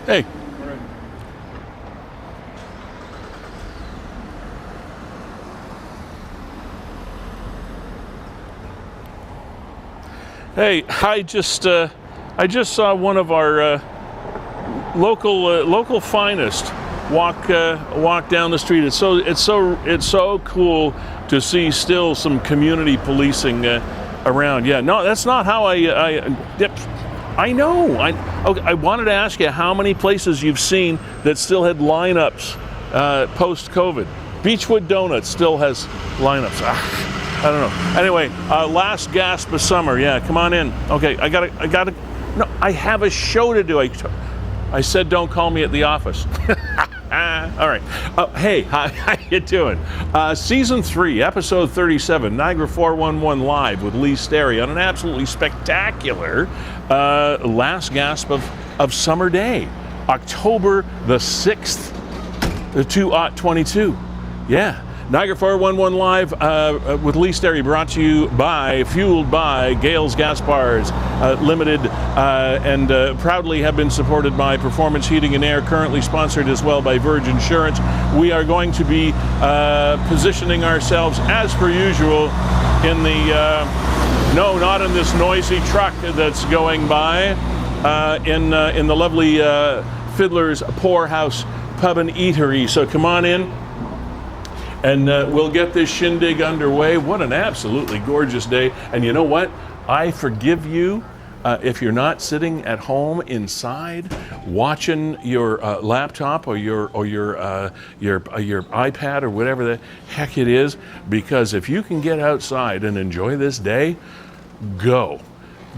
Hey. Hey, I just saw one of our local finest walk down the street. It's so cool to see still some community policing around. Yeah, no, that's not how I know. I wanted to ask you how many places you've seen that still had lineups post-COVID. Beechwood Donuts still has lineups. I don't know. Anyway, last gasp of summer. Yeah, come on in. Okay, I gotta. No, I have a show to do. I said don't call me at the office. All right. Hey, how you doing? Season 3, episode 37, Niagara 411 Live with Sterry on an absolutely spectacular last gasp of summer day, October the 6th, 2022. Yeah. Niagara 411 Live with Sterry, brought to you by, fueled by Gales Gas Bars Limited, and proudly have been supported by Performance Heating and Air, currently sponsored as well by Verge Insurance. We are going to be positioning ourselves, as per usual, in the, no, not in this noisy truck that's going by, in the lovely Fiddler's Poorhouse Pub and Eatery. So come on in. And we'll get this shindig underway. What an absolutely gorgeous day. And you know what? I forgive you if you're not sitting at home inside watching your laptop or your iPad or whatever the heck it is, because if you can get outside and enjoy this day, go.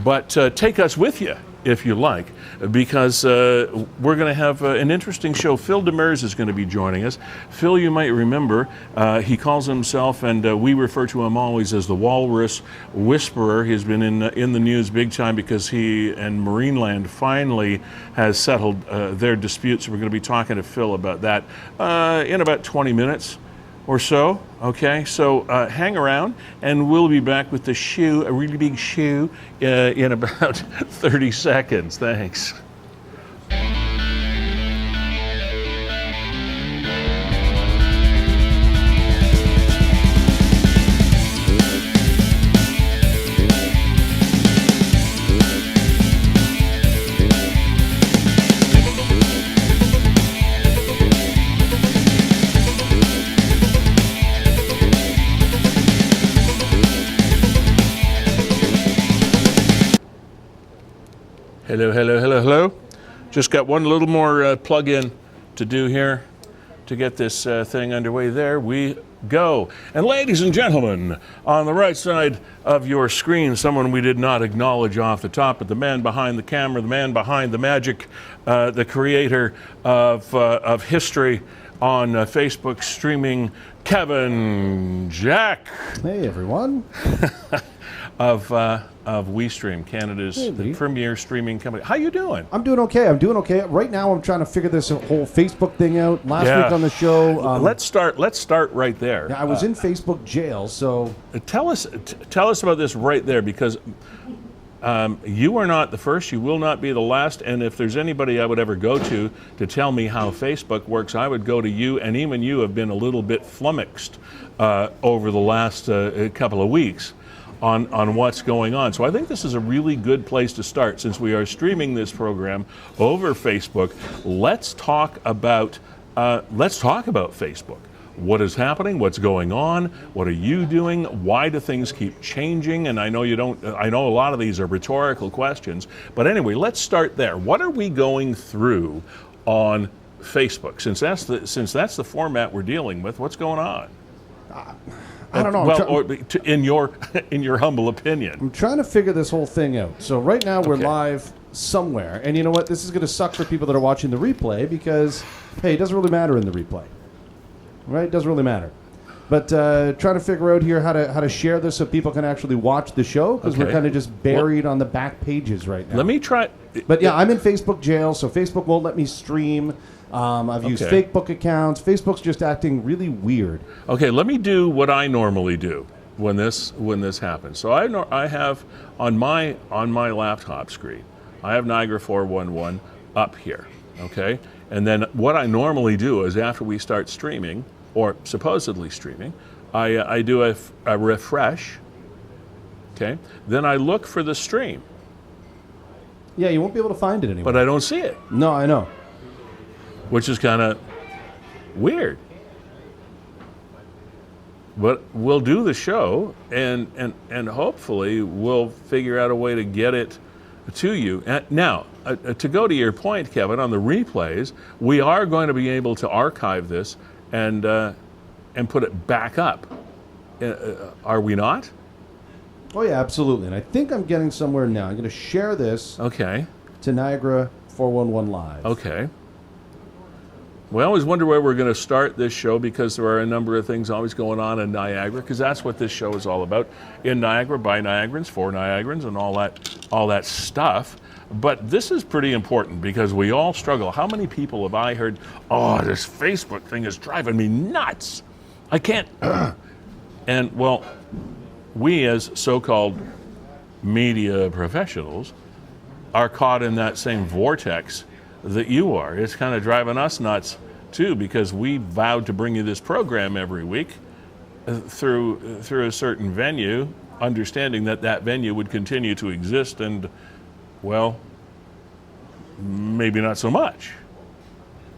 But take us with you, if you like, because we're going to have an interesting show. Phil Demers is going to be joining us. Phil, you might remember, he calls himself, and we refer to him always as the Walrus Whisperer. He's been in the news big time because he and Marineland finally has settled their disputes. We're going to be talking to Phil about that in about 20 minutes or so. Okay, so hang around, and we'll be back with the shoe, a really big shoe, in about 30 seconds. Thanks. Hello. Just got one little more plug-in to do here to get this thing underway. There we go. And ladies and gentlemen, on the right side of your screen, someone we did not acknowledge off the top, but the man behind the camera, the man behind the magic, the creator of history on Facebook streaming, Kevin Jack. Hey, everyone. Of WeeStreem, Canada's premier streaming company. How you doing? I'm doing okay. Right now, I'm trying to figure this whole Facebook thing out. Last week on the show, let's start right there. Yeah, I was in Facebook jail, so tell us about this right there, because you are not the first. You will not be the last. And if there's anybody I would ever go to tell me how Facebook works, I would go to you. And even you have been a little bit flummoxed over the last couple of weeks on what's going on. So I think this is a really good place to start. Since we are streaming this program over Facebook, let's talk about Facebook. What is happening? What's going on? What are you doing? Why do things keep changing? And I know a lot of these are rhetorical questions, but anyway, let's start there. What are we going through on Facebook? Since that's the format we're dealing with, what's going on? I don't know. Well, in your humble opinion, I'm trying to figure this whole thing out. So right now we're live somewhere, and you know what? This is going to suck for people that are watching the replay because, hey, it doesn't really matter in the replay, right? It doesn't really matter. But trying to figure out here how to share this so people can actually watch the show, because we're kind of just buried on the back pages right now. Let me try. But yeah, I'm in Facebook jail, so Facebook won't let me stream. I've used Facebook accounts. Facebook's just acting really weird. Okay, let me do what I normally do when this happens. So I have on my laptop screen, I have Niagara 411 up here. Okay, and then what I normally do is after we start streaming, or supposedly streaming, I do a refresh. Okay, then I look for the stream, Yeah, you won't be able to find it anymore. but I don't see it, No, I know. which is kind of weird. But we'll do the show, and hopefully we'll figure out a way to get it to you. Now, to go to your point, Kevin, on the replays, we are going to be able to archive this and put it back up. Are we not? Oh, yeah, absolutely. And I think I'm getting somewhere now. I'm going to share this Okay. to Niagara 411 Live. Okay. We always wonder where we're going to start this show because there are a number of things always going on in Niagara, because that's what this show is all about. In Niagara, by Niagarans, for Niagarans, and all that stuff. But this is pretty important because we all struggle. How many people have I heard, oh, this Facebook thing is driving me nuts. I can't. And, well, we as so-called media professionals are caught in that same vortex that you are. It's kind of driving us nuts too, because we vowed to bring you this program every week through a certain venue, understanding that venue would continue to exist, and well, maybe not so much.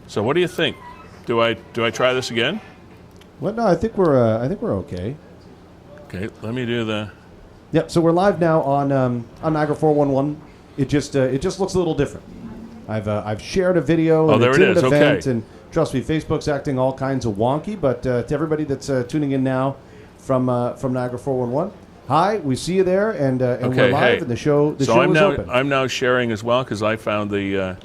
So what do you think? Do I try this again? Well, no, I think we're okay. Okay, let me do the. Yep. So we're live now on Niagara 411. It just looks a little different. I've shared a video. Oh, and there it's it in is. an event, Okay. and trust me, Facebook's acting all kinds of wonky. But to everybody that's tuning in now from Niagara 411, hi, we see you there, and Okay, we're live, hey. and the show So I'm is now open. I'm now sharing as well because I found the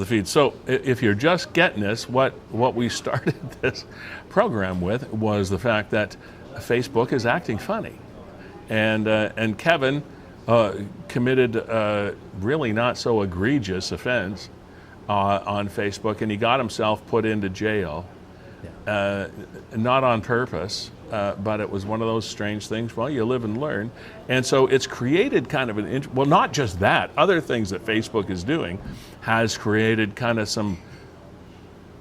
feed. So if you're just getting this, what we started this program with was the fact that Facebook is acting funny, and Kevin committed a really not so egregious offense on Facebook, and he got himself put into jail, not on purpose, but it was one of those strange things. Well, you live and learn, and so it's created kind of well, not just that, other things that Facebook is doing has created kind of some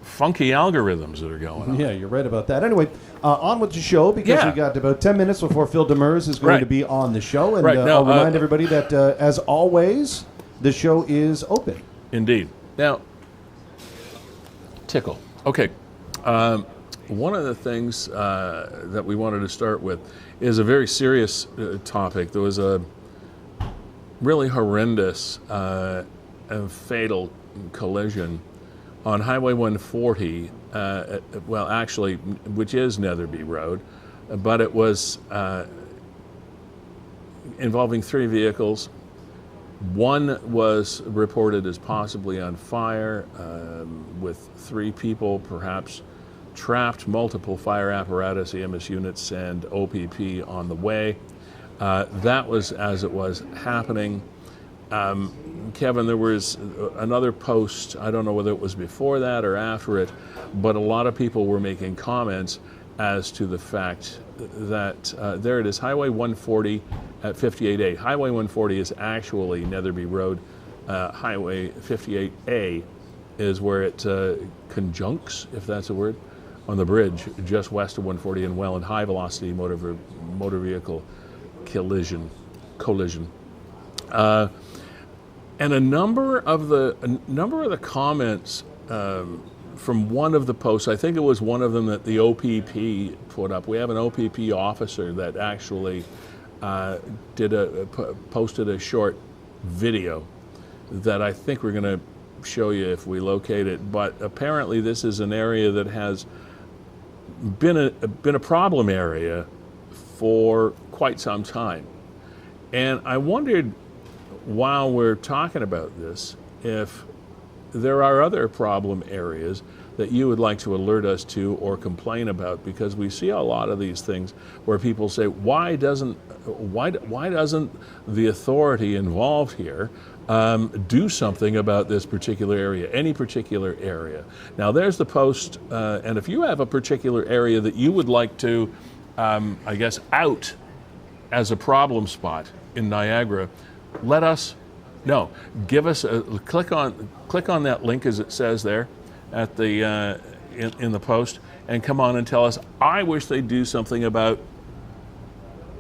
funky algorithms that are going on. Yeah, you're right about that. Anyway, on with the show, because we got about 10 minutes before Phil Demers is going to be on the show. And I'll remind everybody that, as always, the show is open. Indeed. Now, tickle. Okay. One of the things that we wanted to start with is a very serious topic. There was a really horrendous and fatal collision on Highway 140, well, actually, which is Netherby Road, but it was involving 3 vehicles. One was reported as possibly on fire, with 3 people perhaps trapped, multiple fire apparatus, EMS units, and OPP on the way. That was as it was happening. Kevin, there was another post, I don't know whether it was before that or after it, but a lot of people were making comments as to the fact that, there it is, Highway 140 at 58A. Highway 140 is actually Netherby Road. Highway 58A is where it conjuncts, if that's a word, on the bridge just west of 140 and Welland. High velocity motor vehicle collision. And a number of the comments from one of the posts, I think it was one of them that the OPP put up. We have an OPP officer that actually posted a short video that I think we're going to show you if we locate it. But apparently, this is an area that has been a problem area for quite some time, and I wondered, while we're talking about this, if there are other problem areas that you would like to alert us to or complain about, because we see a lot of these things where people say, why doesn't the authority involved here do something about this particular area, any particular area? Now there's the post, and if you have a particular area that you would like to, I guess, out as a problem spot in Niagara, let us No, give us a click on that link as it says there at the in the post, and come on and tell us. I wish they'd do something about,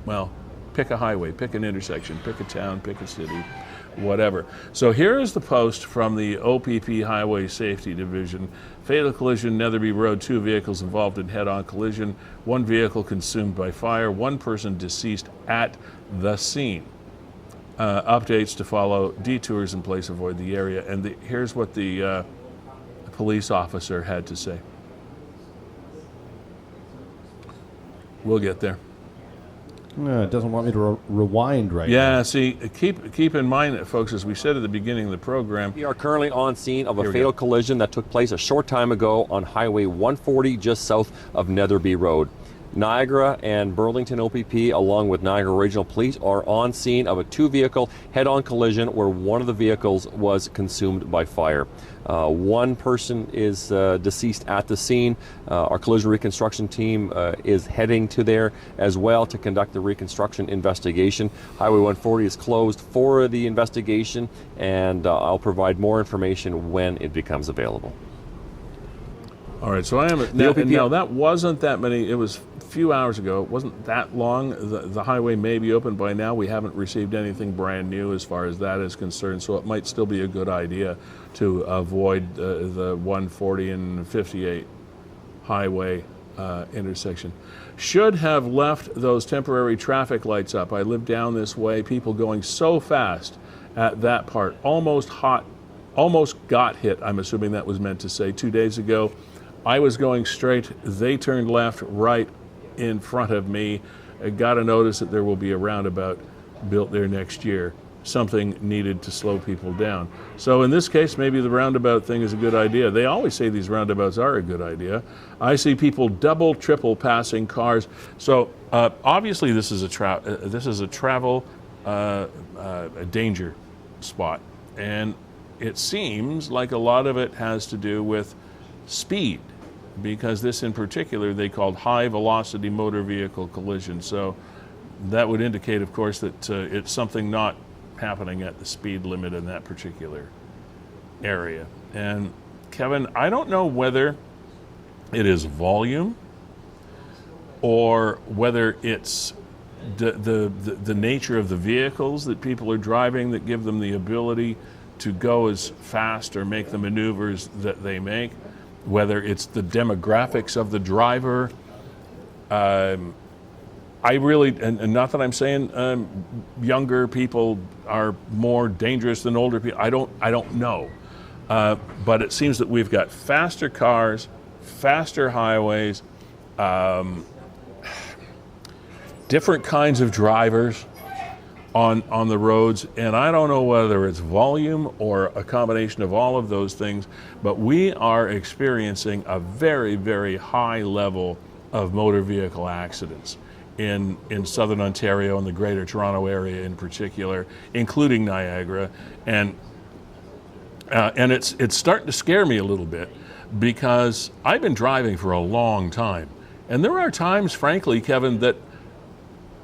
well, pick a highway, pick an intersection, pick a town, pick a city, whatever. So here is the post from the OPP Highway Safety Division. Fatal collision, Netherby Road, 2 vehicles involved in head-on collision, 1 vehicle consumed by fire, 1 person deceased at the scene. Updates to follow, detours in place, avoid the area. And here's what the police officer had to say. We'll get there. It doesn't want me to rewind right now. Yeah, see, keep in mind, folks, as we said at the beginning of the program. We are currently on scene of a fatal collision that took place a short time ago on Highway 140 just south of Netherby Road. Niagara and Burlington OPP, along with Niagara Regional Police, are on scene of a 2-vehicle head-on collision where one of the vehicles was consumed by fire. 1 person is deceased at the scene. Our collision reconstruction team is heading to there as well to conduct the reconstruction investigation. Highway 140 is closed for the investigation, and I'll provide more information when it becomes available. All right, so I am now that wasn't that many. It was a few hours ago. It wasn't that long. The highway may be open by now. We haven't received anything brand new as far as that is concerned, so it might still be a good idea to avoid the 140 and 58 highway intersection. Should have left those temporary traffic lights up. I live down this way. People going so fast at that part. Almost got hit. I'm assuming that was meant to say 2 days ago. I was going straight, they turned left, right in front of me. I got a notice that there will be a roundabout built there next year. Something needed to slow people down. So in this case, maybe the roundabout thing is a good idea. They always say these roundabouts are a good idea. I see people double, triple passing cars. So obviously this is a travel a danger spot. And it seems like a lot of it has to do with speed, because this in particular they called high velocity motor vehicle collision. So that would indicate, of course, that it's something not happening at the speed limit in that particular area. And Kevin, I don't know whether it is volume or whether it's the nature of the vehicles that people are driving that give them the ability to go as fast or make the maneuvers that they make, whether it's the demographics of the driver. I really, and not that I'm saying younger people are more dangerous than older people. I don't know. But it seems that we've got faster cars, faster highways, different kinds of drivers on the roads, and I don't know whether it's volume or a combination of all of those things, but we are experiencing a very, very high level of motor vehicle accidents in southern Ontario and the Greater Toronto area in particular, including Niagara, and it's starting to scare me a little bit, because I've been driving for a long time, and there are times, frankly, Kevin, that,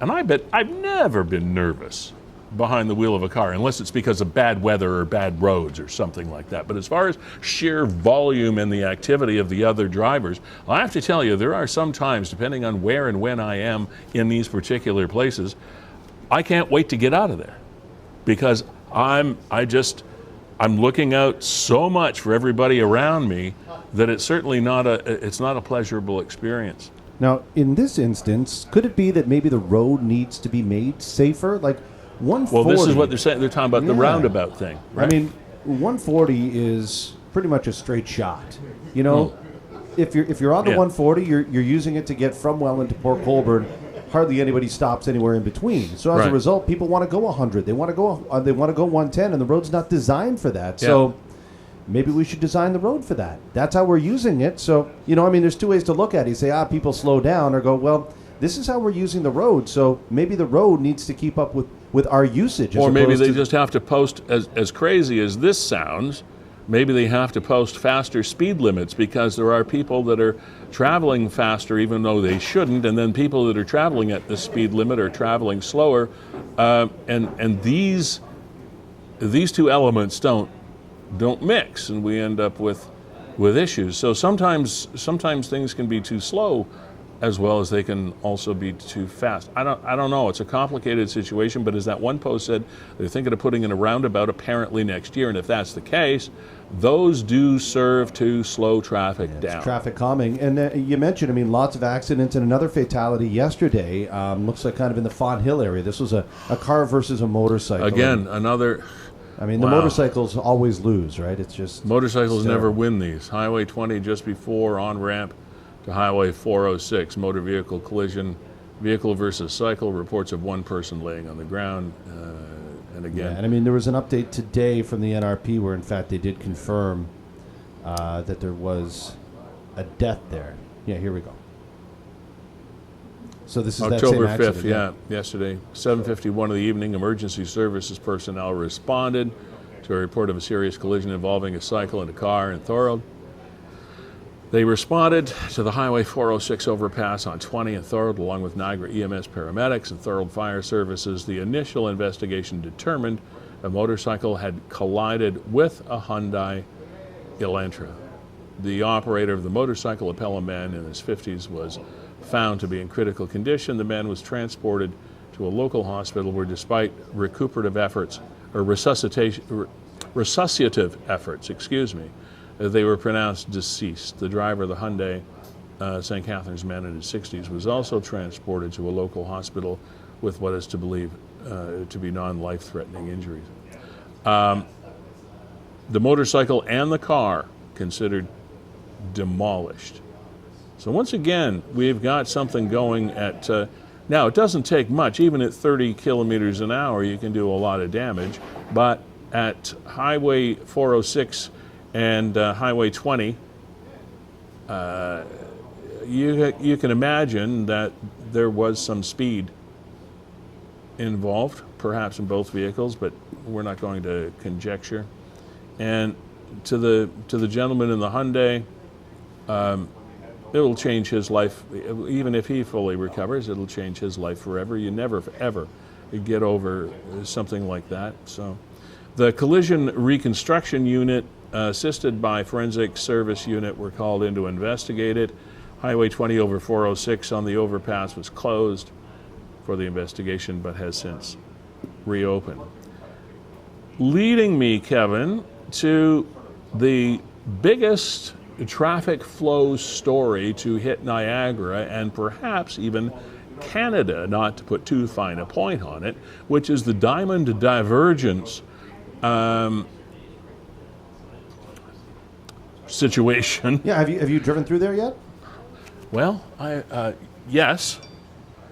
and I bet I've never been nervous behind the wheel of a car, unless it's because of bad weather or bad roads or something like that. But as far as sheer volume and the activity of the other drivers, I have to tell you, there are some times, depending on where and when I am in these particular places, I can't wait to get out of there, because I'm looking out so much for everybody around me that it's certainly not a pleasurable experience. Now, in this instance, could it be that maybe the road needs to be made safer? Like 140. Well, this is what they're saying. They're talking about the roundabout thing, right? I mean, 140 is pretty much a straight shot. You know, if you're on the 140, you're using it to get from Welland to Port Colborne. Hardly anybody stops anywhere in between. So as a result, people want to go 100. They want to go 110, and the road's not designed for that. Yeah. So maybe we should design the road for that. That's how we're using it. So, you know, I mean, there's two ways to look at it. You say, people slow down, or go, well, this is how we're using the road. So maybe the road needs to keep up with our usage. Or maybe they just have to post, as crazy as this sounds, maybe they have to post faster speed limits, because there are people that are traveling faster even though they shouldn't, and then people that are traveling at the speed limit are traveling slower. And these these two elements don't mix, and we end up with issues. So sometimes things can be too slow, as well as they can also be too fast. I don't know. It's a complicated situation, but as that one post said, they're thinking of putting in a roundabout apparently next year, and if that's the case, those do serve to slow traffic down. It's traffic calming. And you mentioned, I mean, lots of accidents and another fatality yesterday. Looks like kind of in the Font Hill area. This was a car versus a motorcycle. Again, another... I mean, the motorcycles always lose, right? It's just... Motorcycles never win these. Highway 20 just before on-ramp to Highway 406, motor vehicle collision, vehicle versus cycle, reports of one person laying on the ground. And again... Yeah, and I mean, there was an update today from the NRP where, in fact, they did confirm that there was a death there. Yeah, here we go. So this is October that same 5th, accident, yesterday, 7:51 of the evening, emergency services personnel responded to a report of a serious collision involving a cycle and a car in Feulled. They responded to the Highway 406 overpass on 20 in Feulled, along with Niagara EMS paramedics and Feulled Fire Services. The initial investigation determined a motorcycle had collided with a Hyundai Elantra. The operator of the motorcycle, a Pelham man in his 50s, was found to be in critical condition. The man was transported to a local hospital where, despite recuperative efforts, or resuscitative efforts, they were pronounced deceased. The driver of the Hyundai St. Catharines man in his 60s was also transported to a local hospital with what is to believe to be non-life-threatening injuries. The motorcycle and the car considered demolished. So once again, we've got something going at, now it doesn't take much, even at 30 kilometers an hour you can do a lot of damage, but at Highway 406 and Highway 20, you can imagine that there was some speed involved, perhaps in both vehicles, but we're not going to conjecture. And to the gentleman in the Hyundai, it'll change his life. Even if he fully recovers, it'll change his life forever. You never, ever get over something like that. So the collision reconstruction unit, assisted by forensic service unit, were called in to investigate it. Highway 20 over 406 on the overpass was closed for the investigation, but has since reopened. Leading me, Kevin, to the biggest traffic flow story to hit Niagara and perhaps even Canada, not to put too fine a point on it, which is the Diamond Divergence situation. Yeah, have you driven through there yet? Well, yes,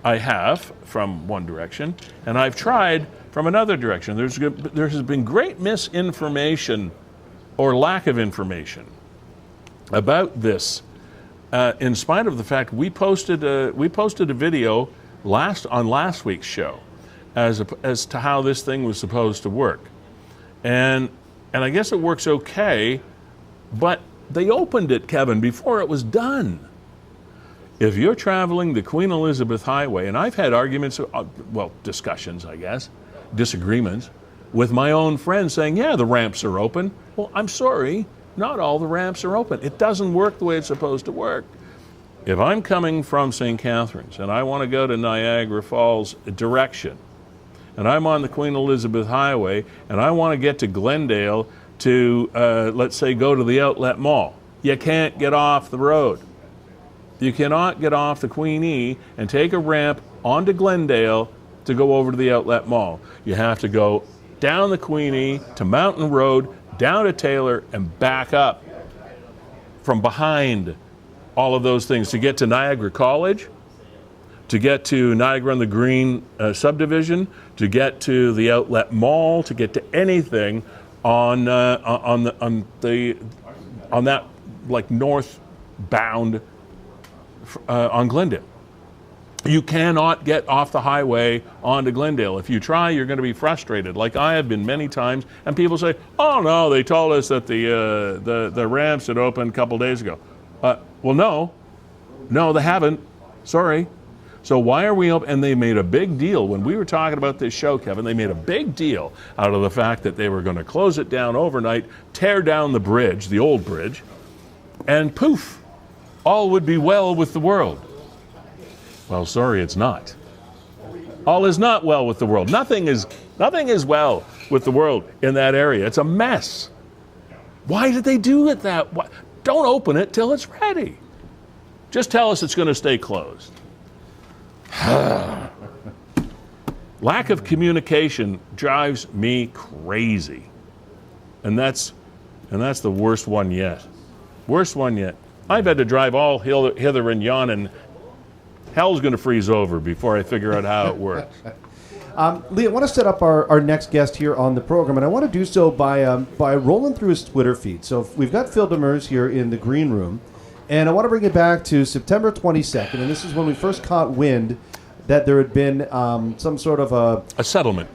I have from one direction, and I've tried from another direction. There has been great misinformation or lack of information about this, in spite of the fact we posted a video on last week's show as to how this thing was supposed to work, and I guess it works okay, but they opened it, Kevin, before it was done. If you're traveling the Queen Elizabeth Highway, and I've had arguments, discussions, I guess, disagreements with my own friends saying, yeah, the ramps are open. Well, I'm sorry, not all the ramps are open. It doesn't work the way it's supposed to work. If I'm coming from St. Catharines and I want to go to Niagara Falls direction, and I'm on the Queen Elizabeth Highway, and I want to get to Glendale to, let's say, go to the Outlet Mall, you can't get off the road. You cannot get off the Queen E and take a ramp onto Glendale to go over to the Outlet Mall. You have to go down the Queen E to Mountain Road, down to Taylor, and back up from behind all of those things to get to Niagara College, to get to Niagara on the Green subdivision, to get to the Outlet Mall, to get to anything on that like northbound on Glendale. You cannot get off the highway onto Glendale. If you try, you're going to be frustrated, like I have been many times. And people say, "Oh no, they told us that the ramps had opened a couple days ago." Well, no, they haven't. Sorry. So why are we open? And they made a big deal when we were talking about this show, Kevin. They made a big deal out of the fact that they were going to close it down overnight, tear down the bridge, the old bridge, and poof, all would be well with the world. Well, sorry, it's not. All is not well with the world. Nothing is well with the world in that area. It's a mess. Why did they do it that way? Don't open it till it's ready. Just tell us it's going to stay closed. Lack of communication drives me crazy. And that's the worst one yet. Worst one yet. I've had to drive all hither and yon, and hell's going to freeze over before I figure out how it works. Lee, I want to set up our next guest here on the program, and I want to do so by rolling through his Twitter feed. So we've got Phil Demers here in the green room, and I want to bring it back to September 22nd, and this is when we first caught wind that there had been some sort of a settlement,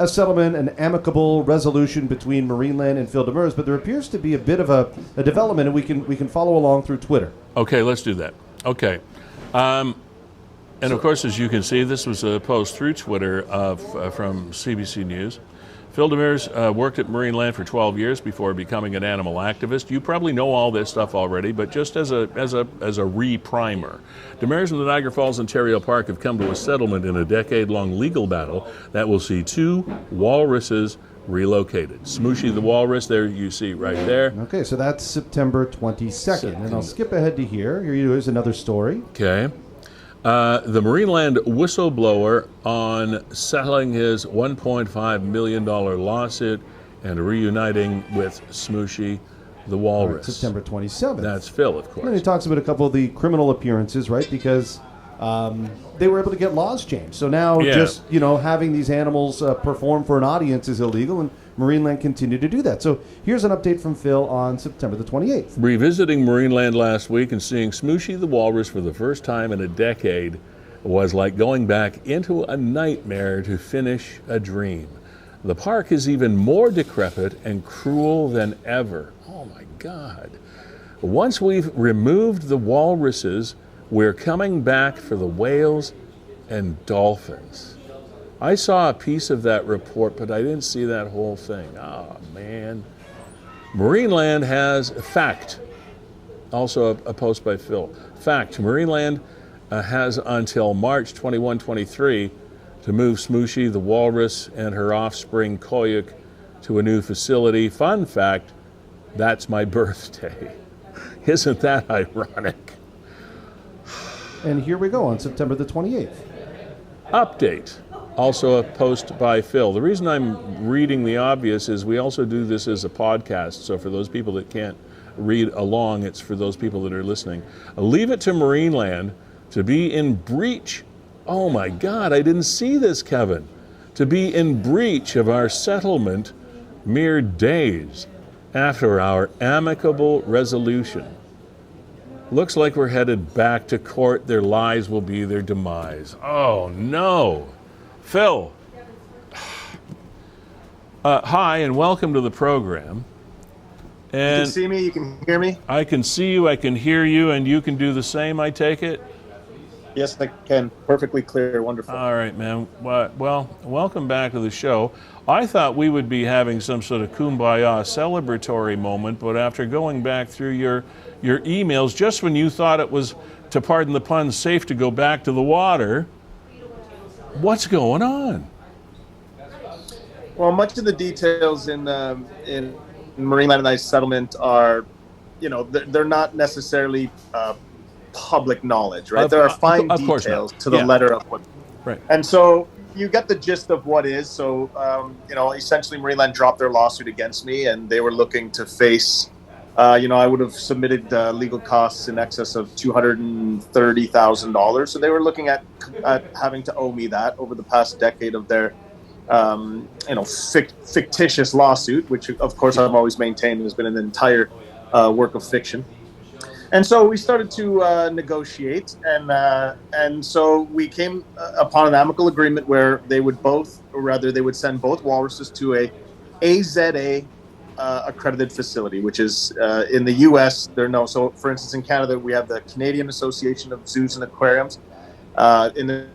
an amicable resolution between Marineland and Phil Demers, but there appears to be a bit of a development, and we can follow along through Twitter. Okay, let's do that. Okay. And of course, as you can see, this was a post through Twitter from CBC News. Phil Demers worked at Marineland for 12 years before becoming an animal activist. You probably know all this stuff already, but just as a re-primer. Demers and the Niagara Falls Ontario Park have come to a settlement in a decade-long legal battle that will see 2 walruses relocated. Smooshy the walrus, there you see right there. Okay, so that's September 22nd. And I'll skip ahead to here. Here's another story. Okay. The Marineland whistleblower on settling his $1.5 million lawsuit and reuniting with Smooshy the walrus. Right, September 27th. That's Phil, of course. And he talks about a couple of the criminal appearances, right? Because they were able to get laws changed. So now just, having these animals perform for an audience is illegal, and Marineland continued to do that. So here's an update from Phil on September the 28th. Revisiting Marineland last week and seeing Smooshy the walrus for the first time in a decade was like going back into a nightmare to finish a dream. The park is even more decrepit and cruel than ever. Oh my God. Once we've removed the walruses, we're coming back for the whales and dolphins. I saw a piece of that report, but I didn't see that whole thing. Oh, man. Marineland has, fact, also a post by Phil. Fact, Marineland has until March 21, 23 to move Smooshy, the walrus, and her offspring, Koyuk, to a new facility. Fun fact, that's my birthday. Isn't that ironic? And here we go on September the 28th. Update. Also a post by Phil. The reason I'm reading the obvious is we also do this as a podcast, so for those people that can't read along, it's for those people that are listening. Leave it to Marineland to be in breach. Oh my God, I didn't see this, Kevin. To be in breach of our settlement mere days after our amicable resolution. Looks like we're headed back to court. Their lies will be their demise. Oh no. Phil, hi and welcome to the program. And you can see me, you can hear me? I can see you, I can hear you, and you can do the same, I take it? Yes, I can. Perfectly clear, wonderful. All right, man. Well, welcome back to the show. I thought we would be having some sort of kumbaya celebratory moment, but after going back through your emails, just when you thought it was, to pardon the pun, safe to go back to the water, what's going on? Well, much of the details in Marineland and Ice settlement are, they're not necessarily public knowledge, right? There are fine details to the letter of what. Right. And so you get the gist of what is. So, essentially Marineland dropped their lawsuit against me, and they were looking to face, I would have submitted legal costs in excess of $230,000. So they were looking at having to owe me that over the past decade of their, fictitious lawsuit, which of course I've always maintained has been an entire work of fiction. And so we started to negotiate, and so we came upon an amicable agreement where they would send both walruses to a AZA accredited facility, which is in the U.S. So, for instance, in Canada we have the Canadian Association of Zoos and Aquariums. In the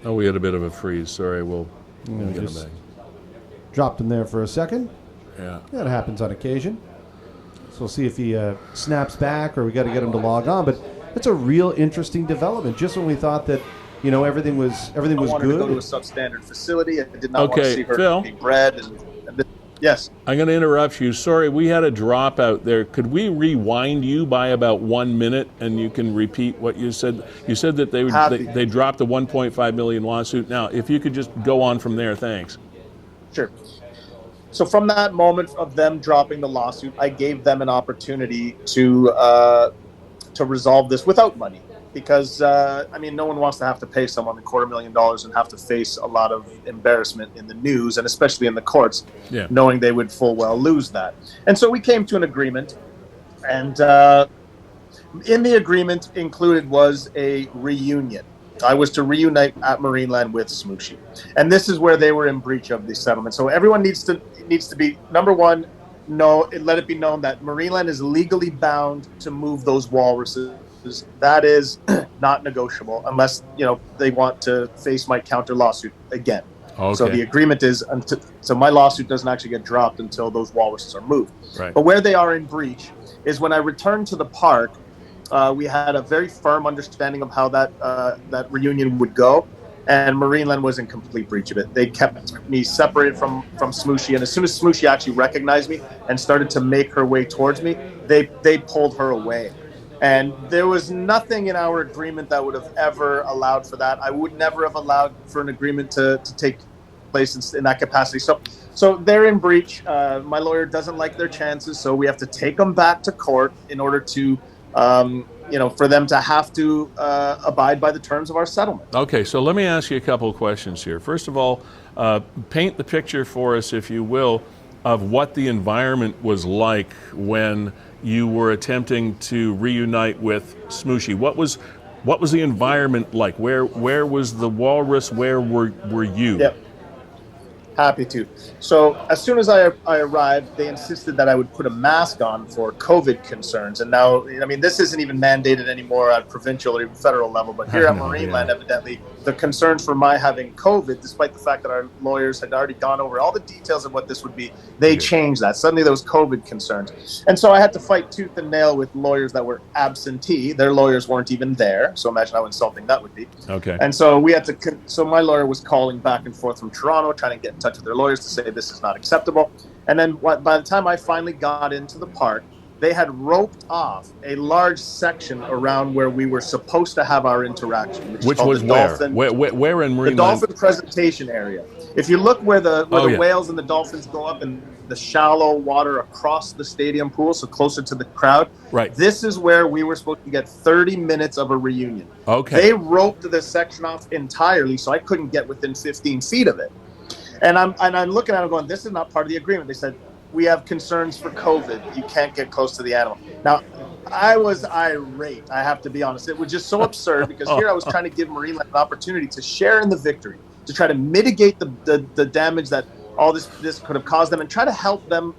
Oh, we had a bit of a freeze. Sorry, we'll get him Just back. dropped him there for a second. Yeah. That happens on occasion. So we'll see if he snaps back, or we got to get him to log on. But it's a real interesting development. Just when we thought that, everything was I wanted good. to go to a substandard facility. I did not want to see her Phil? be bred. Yes. I'm going to interrupt you. Sorry, we had a drop out there. Could we rewind you by about 1 minute, and you can repeat what you said? You said that they dropped the 1.5 million lawsuit. Now, if you could just go on from there, thanks. Sure. So from that moment of them dropping the lawsuit, I gave them an opportunity to resolve this without money, because no one wants to have to pay someone $250,000 and have to face a lot of embarrassment in the news, and especially in the courts, knowing they would full well lose that. And so we came to an agreement, and in the agreement included was a reunion. I was to reunite at Marineland with Smooshy, and this is where they were in breach of the settlement. So everyone needs to be, number one, let it be known that Marineland is legally bound to move those walruses. That is not negotiable unless they want to face my counter lawsuit again. Okay. So the agreement is so my lawsuit doesn't actually get dropped until those walruses are moved. Right. But where they are in breach is when I returned to the park. We had a very firm understanding of how that reunion would go, and Marineland was in complete breach of it. They kept me separated from Smooshy, and as soon as Smooshy actually recognized me and started to make her way towards me, they pulled her away. And there was nothing in our agreement that would have ever allowed for that. I would never have allowed for an agreement to take place in that capacity. So they're in breach. My lawyer doesn't like their chances, so we have to take them back to court in order to for them to have to abide by the terms of our settlement. Okay, so let me ask you a couple of questions here. First of all, paint the picture for us, if you will, of what the environment was like when you were attempting to reunite with Smooshy. What was the environment like? Where was the walrus? Where were you? Yep. Happy to. So as soon as I arrived, they insisted that I would put a mask on for COVID concerns. And now, this isn't even mandated anymore at provincial or even federal level, but here at Marineland, evidently, the concerns for my having COVID, despite the fact that our lawyers had already gone over all the details of what this would be, they changed that. Suddenly there was COVID concerns. And so I had to fight tooth and nail with lawyers that were absentee. Their lawyers weren't even there. So imagine how insulting that would be. Okay. And so so my lawyer was calling back and forth from Toronto, trying to get in touch with their lawyers to say this is not acceptable. And then by the time I finally got into the park, they had roped off a large section around where we were supposed to have our interaction, which was where? Where in Marineland? The dolphin presentation area. If you look where the whales and the dolphins go up in the shallow water across the stadium pool, so closer to the crowd, right. This is where we were supposed to get 30 minutes of a reunion. Okay. They roped this section off entirely, so I couldn't get within 15 feet of it. And I'm looking at it going, this is not part of the agreement. They said, we have concerns for COVID. You can't get close to the animal. Now, I was irate, I have to be honest. It was just so absurd because here I was trying to give Marineland an opportunity to share in the victory, to try to mitigate the damage that all this could have caused them and try to help them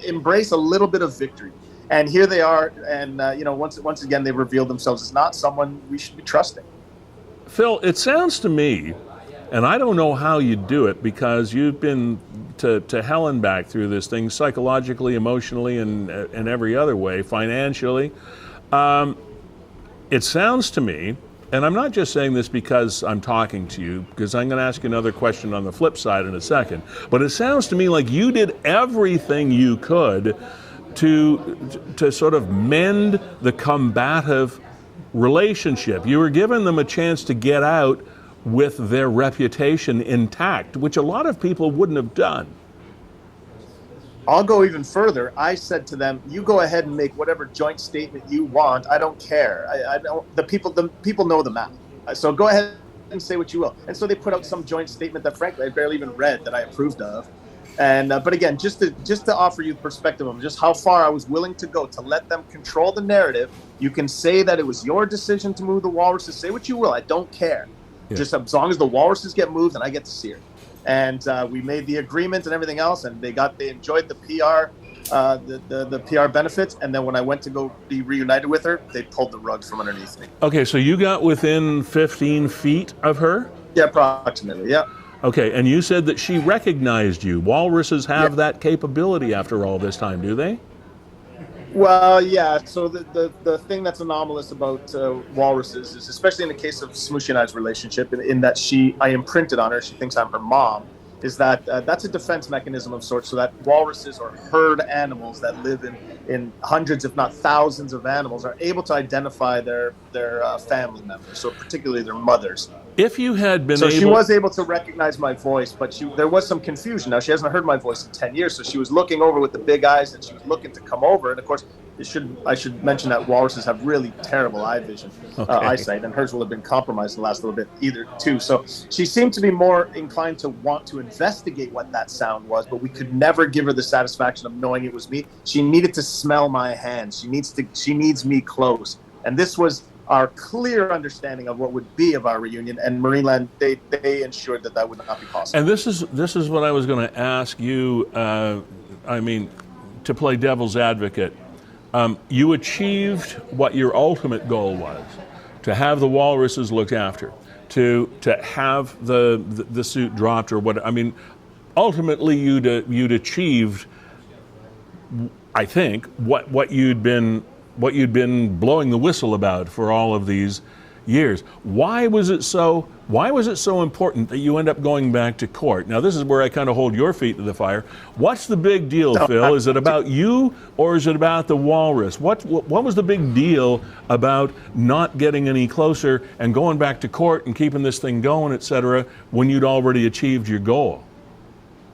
embrace a little bit of victory. And here they are, and once again, they revealed themselves as not someone we should be trusting. Phil, it sounds to me, and I don't know how you do it because you've been to hell and back through this thing psychologically, emotionally, and every other way, financially. It sounds to me, and I'm not just saying this because I'm talking to you, because I'm going to ask you another question on the flip side in a second, but it sounds to me like you did everything you could to sort of mend the combative relationship. You were giving them a chance to get out with their reputation intact, which a lot of people wouldn't have done. I'll go even further. I said to them, you go ahead and make whatever joint statement you want. I don't care. I don't, the people know the map. So go ahead and say what you will. And so they put out some joint statement that frankly I barely even read that I approved of. And but again, just to offer you perspective of just how far I was willing to go to let them control the narrative. You can say that it was your decision to move the walruses. Say what you will. I don't care. Yeah. Just as long as the walruses get moved and I get to see her. And we made the agreement and everything else, and they enjoyed the PR, the PR benefits. And then when I went to go be reunited with her, they pulled the rug from underneath me. Okay, so you got within 15 feet of her? Yeah, approximately. Yeah. Okay, and you said that she recognized you. Walruses have that capability after all this time, do they? Well, yeah. So the thing that's anomalous about walruses is, especially in the case of Smooshie and I's relationship, in that I imprinted on her, she thinks I'm her mom, is that that's a defense mechanism of sorts, so that walruses or herd animals that live in hundreds, if not thousands of animals, are able to identify their family members, so particularly their mothers. If you had been So able... she was able to recognize my voice, but there was some confusion. Now, she hasn't heard my voice in 10 years, so she was looking over with the big eyes, and she was looking to come over. And, of course, I should mention that walruses have really terrible eye vision, eyesight, and hers will have been compromised in the last little bit either, too. So she seemed to be more inclined to want to investigate what that sound was, but we could never give her the satisfaction of knowing it was me. She needed to smell my hands. She needs me close. And this was our clear understanding of what would be of our reunion, and Marineland, they ensured that would not be possible. And this is what I was going to ask you. To play devil's advocate, you achieved what your ultimate goal was: to have the walruses looked after, to have the suit dropped, or what. I mean, ultimately, you'd achieved, I think, what you'd been blowing the whistle about for all of these years. Why was it so important that you end up going back to court? Now, this is where I kind of hold your feet to the fire. What's the big deal, Phil? Is it about you, or is it about the walrus? What was the big deal about not getting any closer and going back to court and keeping this thing going, etc., when you'd already achieved your goal?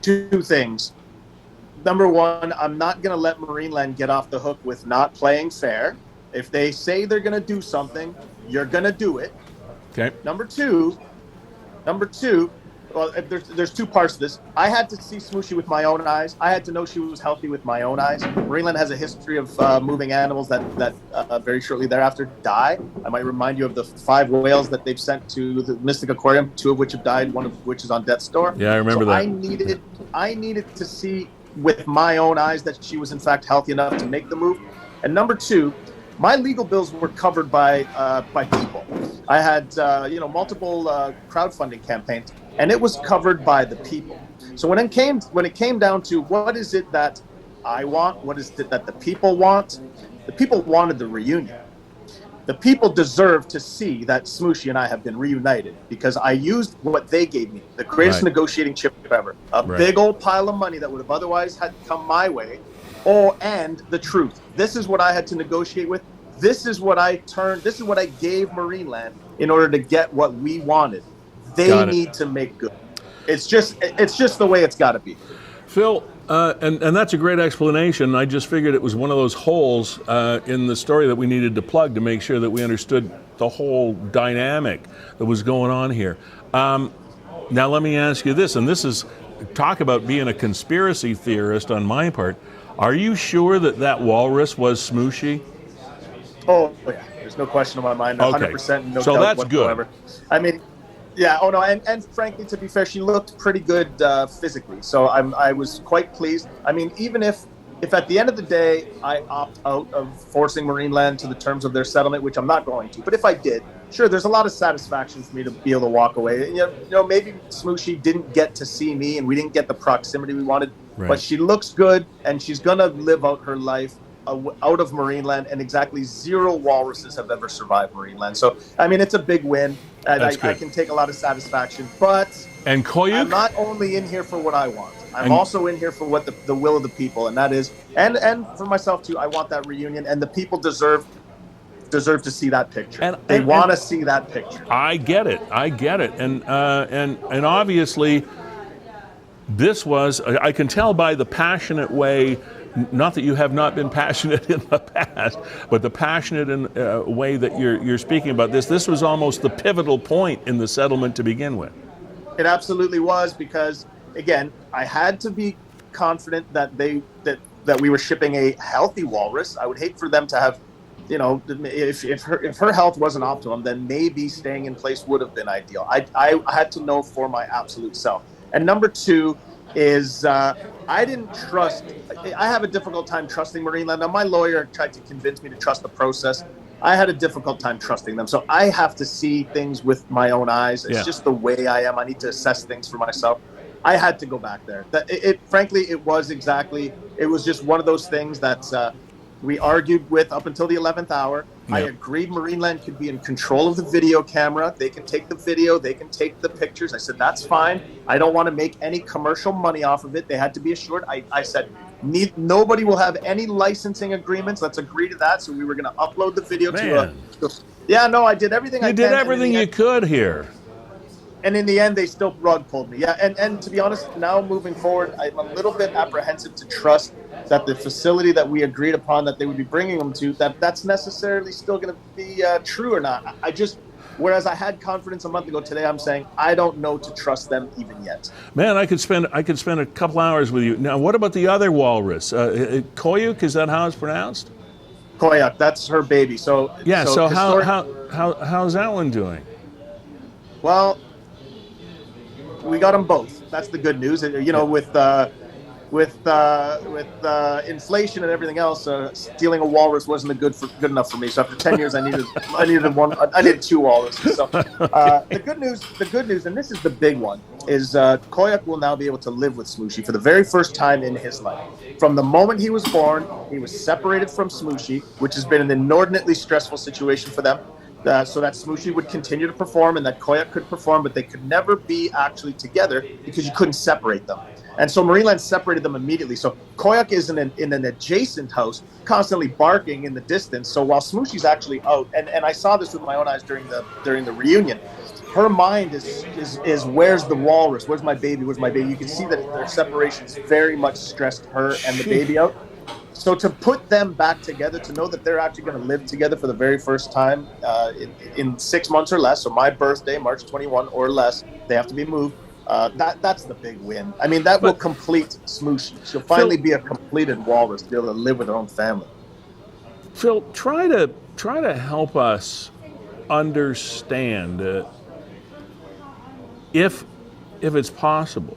Two things. Number one, I'm not going to let Marineland get off the hook with not playing fair. If they say they're going to do something, you're going to do it. Okay. Number two, well, there's two parts to this. I had to see Smooshie with my own eyes. I had to know she was healthy with my own eyes. Marineland has a history of moving animals that very shortly thereafter die. I might remind you of the 5 whales that they've sent to the Mystic Aquarium, 2 of which have died, 1 of which is on death's door. Yeah, I remember that. I needed to see with my own eyes that she was in fact healthy enough to make the move. And number 2, my legal bills were covered by people. I had multiple crowdfunding campaigns, and it was covered by the people. So when it came down to what is it that I want, what is it that the people want, the people wanted the reunion. The people deserve to see that Smooshie and I have been reunited, because I used what they gave me, the greatest negotiating chip ever, a big old pile of money that would have otherwise had come my way, and the truth. This is what I had to negotiate with. This is what I gave Marineland in order to get what we wanted. They need to make good. It's just the way it's got to be. Phil, and that's a great explanation. I just figured it was one of those holes in the story that we needed to plug to make sure that we understood the whole dynamic that was going on here. Now let me ask you this, and this is, talk about being a conspiracy theorist on my part. Are you sure that walrus was Smooshie? Oh, yeah. There's no question in my mind. 100%, no so doubt that's whatsoever. good. I mean, yeah. Oh no. And frankly, to be fair, she looked pretty good physically. So I was quite pleased. I mean, even if at the end of the day I opt out of forcing Marineland to the terms of their settlement, which I'm not going to, but if I did, sure, there's a lot of satisfaction for me to be able to walk away. You know, maybe Smooshie didn't get to see me, and we didn't get the proximity we wanted. Right. But she looks good, and she's gonna live out her life out of Marineland, and exactly 0 walruses have ever survived Marineland. So, I mean, it's a big win, and I can take a lot of satisfaction. But and Koyuk? I'm not only in here for what I want. I'm also in here for what the will of the people, and that is, and for myself too. I want that reunion, and the people deserve to see that picture. They want to see that picture. I get it, and obviously, this was, I can tell by the passionate way. Not that you have not been passionate in the past, but the passionate way that you're speaking about this. This was almost the pivotal point in the settlement to begin with. It absolutely was, because again, I had to be confident that that we were shipping a healthy walrus. I would hate for them to have, if her health wasn't optimum, then maybe staying in place would have been ideal. I had to know for my absolute self. And number 2 is I didn't trust. I have a difficult time trusting Marineland. Now, my lawyer tried to convince me to trust the process. I had a difficult time trusting them. So I have to see things with my own eyes. It's just the way I am. I need to assess things for myself. I had to go back there. Frankly, it was just one of those things that we argued with up until the 11th hour. I agreed Marineland could be in control of the video camera. They can take the video. They can take the pictures. I said, that's fine. I don't want to make any commercial money off of it. They had to be assured. I said, nobody will have any licensing agreements. Let's agree to that. So we were going to upload the video I did everything You did everything you could here. And in the end, they still rug pulled me. Yeah, and to be honest, now moving forward, I'm a little bit apprehensive to trust that the facility that we agreed upon that they would be bringing them to, that's necessarily still going to be true or not. Whereas I had confidence a month ago, today I'm saying I don't know to trust them even yet. Man, I could spend a couple hours with you. Now, what about the other walrus? Koyuk, is that how it's pronounced? Koyuk, that's her baby. So how's that one doing? Well, we got them both. That's the good news. You know, with inflation and everything else, stealing a walrus wasn't good enough for me. So after 10 years, I needed two walruses. So the good news, and this is the big one, is Koyuk will now be able to live with Smooshy for the very first time in his life. From the moment he was born, he was separated from Smooshy, which has been an inordinately stressful situation for them. So that Smooshy would continue to perform and that Koyuk could perform, but they could never be actually together because you couldn't separate them. And so Marineland separated them immediately. So Koyuk is in an adjacent house, constantly barking in the distance. So while Smooshy's actually out, and I saw this with my own eyes during the reunion, her mind is where's the walrus? Where's my baby? Where's my baby? You can see that their separations very much stressed her and the baby out. So to put them back together, to know that they're actually going to live together for the very first time in 6 months or less, so my birthday, March 21 or less, they have to be moved. That's the big win. I mean, that will complete Smooshy. She'll finally be a completed walrus to be able to live with her own family. Phil, try to help us understand, if it's possible,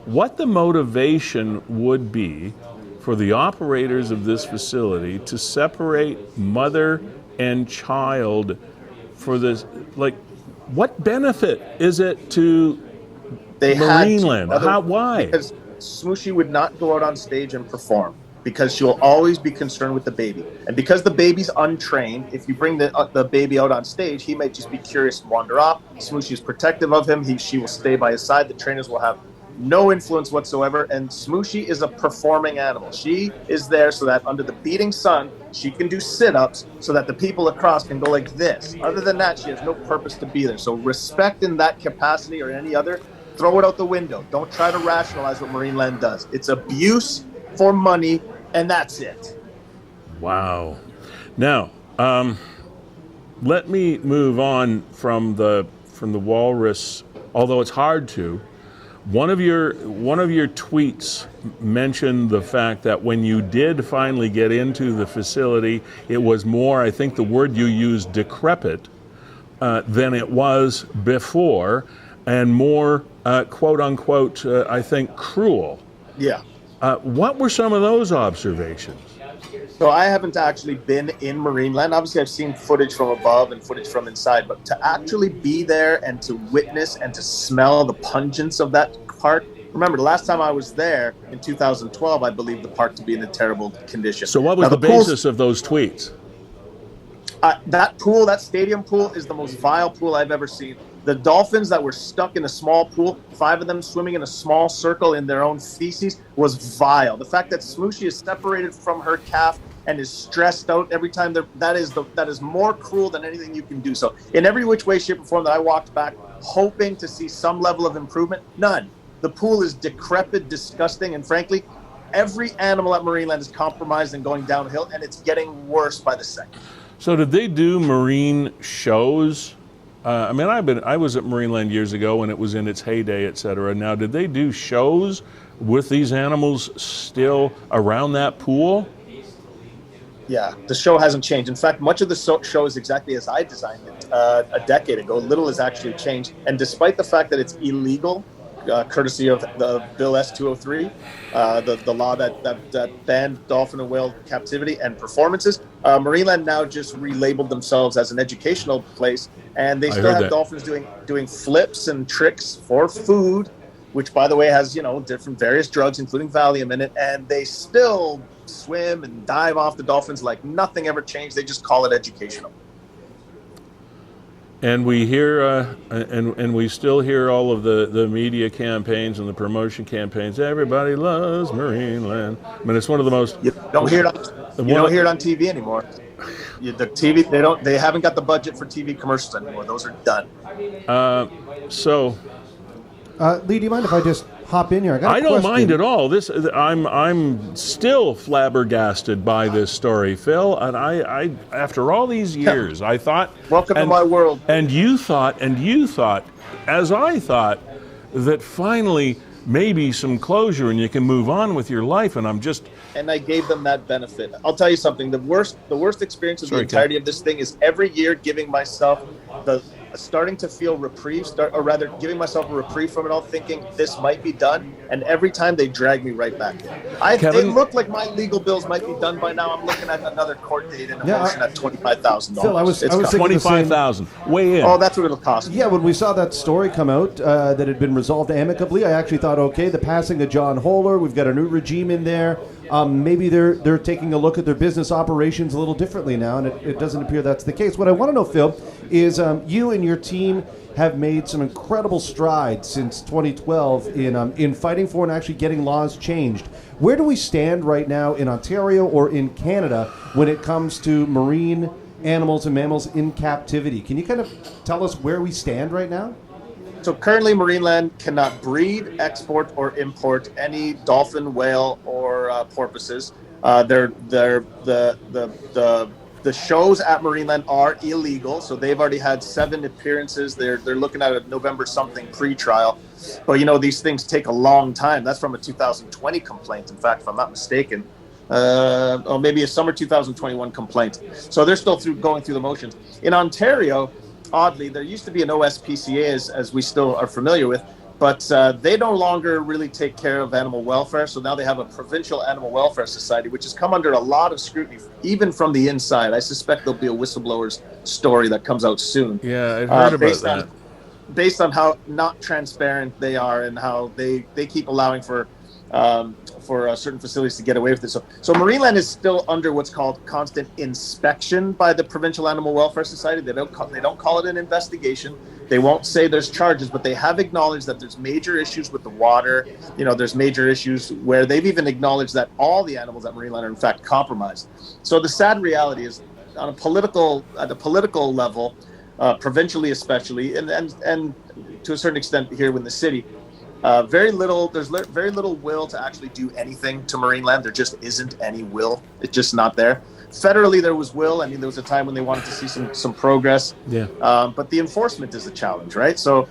what the motivation would be for the operators of this facility to separate mother and child for this. Like, what benefit is it to Marineland? Why? Because Smooshy would not go out on stage and perform because she'll always be concerned with the baby. And because the baby's untrained, if you bring the baby out on stage, he might just be curious and wander off. Smooshy is protective of him. She will stay by his side. The trainers will have no influence whatsoever, and Smooshy is a performing animal. She is there so that under the beating sun, she can do sit-ups so that the people across can go like this. Other than that, she has no purpose to be there. So respect in that capacity or any other, throw it out the window. Don't try to rationalize what Marineland does. It's abuse for money, and that's it. Wow. Now, let me move on from the walrus, although it's hard to. One of your tweets mentioned the fact that when you did finally get into the facility, it was more, I think the word you used, decrepit, than it was before, and more, quote unquote, I think, cruel. Yeah. What were some of those observations? So I haven't actually been in Marineland. Obviously, I've seen footage from above and footage from inside, but to actually be there and to witness and to smell the pungence of that park. Remember, the last time I was there in 2012, I believed the park to be in a terrible condition. So what was the basis of those tweets? That stadium pool is the most vile pool I've ever seen. The dolphins that were stuck in a small pool, 5 of them swimming in a small circle in their own feces, was vile. The fact that Smooshy is separated from her calf and is stressed out every time, that is more cruel than anything you can do. So in every which way, shape, or form that I walked back, hoping to see some level of improvement, none. The pool is decrepit, disgusting, and frankly, every animal at Marineland is compromised and going downhill, and it's getting worse by the second. So did they do marine shows? I was at Marineland years ago when it was in its heyday, et cetera. Now, did they do shows with these animals still around that pool? Yeah, the show hasn't changed. In fact, much of the show is exactly as I designed it a decade ago. Little has actually changed. And despite the fact that it's illegal courtesy of the Bill S-203, the law that banned dolphin and whale captivity and performances. Marineland now just relabeled themselves as an educational place, and they still have dolphins doing flips and tricks for food, which, by the way, has different various drugs, including Valium in it, and they still swim and dive off the dolphins like nothing ever changed. They just call it educational. And we hear, and we still hear all of the media campaigns and the promotion campaigns. Everybody loves Marineland. I mean, it's one of the most. You don't hear it on TV anymore. The TV, they haven't got the budget for TV commercials anymore. Those are done. Lee, do you mind if I just hop in here? I don't mind at all. I'm still flabbergasted by this story, Phil. And I after all these years, I thought, welcome to my world. And you thought, as I thought, that finally maybe some closure and you can move on with your life. And and I gave them that benefit. I'll tell you something. The worst experience of the entirety of this thing is every year giving myself starting to feel giving myself a reprieve from it all, thinking this might be done, and every time they drag me right back in. It looked like my legal bills might be done by now. I'm looking at another court date and a motion at $25,000. Phil, I was thinking $25,000. Way in. Oh, that's what it'll cost me. Yeah, when we saw that story come out that had been resolved amicably, I actually thought, okay, the passing of John Holler, we've got a new regime in there. Maybe they're taking a look at their business operations a little differently now, and it doesn't appear that's the case. What I want to know, Phil, is you and your team have made some incredible strides since 2012 in fighting for and actually getting laws changed. Where do we stand right now in Ontario or in Canada when it comes to marine animals and mammals in captivity? Can you kind of tell us where we stand right now? So currently, Marineland cannot breed, export, or import any dolphin, whale, or porpoises. The shows at Marineland are illegal, so they've already had 7 appearances. They're looking at a November something pre-trial, but these things take a long time. That's from a 2020 complaint. In fact, if I'm not mistaken, or maybe a summer 2021 complaint. So they're still going through the motions. In Ontario, oddly, there used to be an OSPCA, as we still are familiar with, but they no longer really take care of animal welfare. So now they have a provincial animal welfare society, which has come under a lot of scrutiny, even from the inside. I suspect there'll be a whistleblower's story that comes out soon. Yeah, I heard about that. Based on how not transparent they are and how they keep allowing for certain facilities to get away with it. So Marineland is still under what's called constant inspection by the Provincial Animal Welfare Society. They don't call it an investigation. They won't say there's charges, but they have acknowledged that there's major issues with the water. There's major issues where they've even acknowledged that all the animals at Marineland are in fact compromised. So the sad reality is, at a political level, provincially especially, and to a certain extent here in the city, there's very little will to actually do anything to Marineland. There just isn't any will. It's just not there. Federally, there was will. I mean, there was a time when they wanted to see some progress. Yeah. But the enforcement is the challenge, right? So,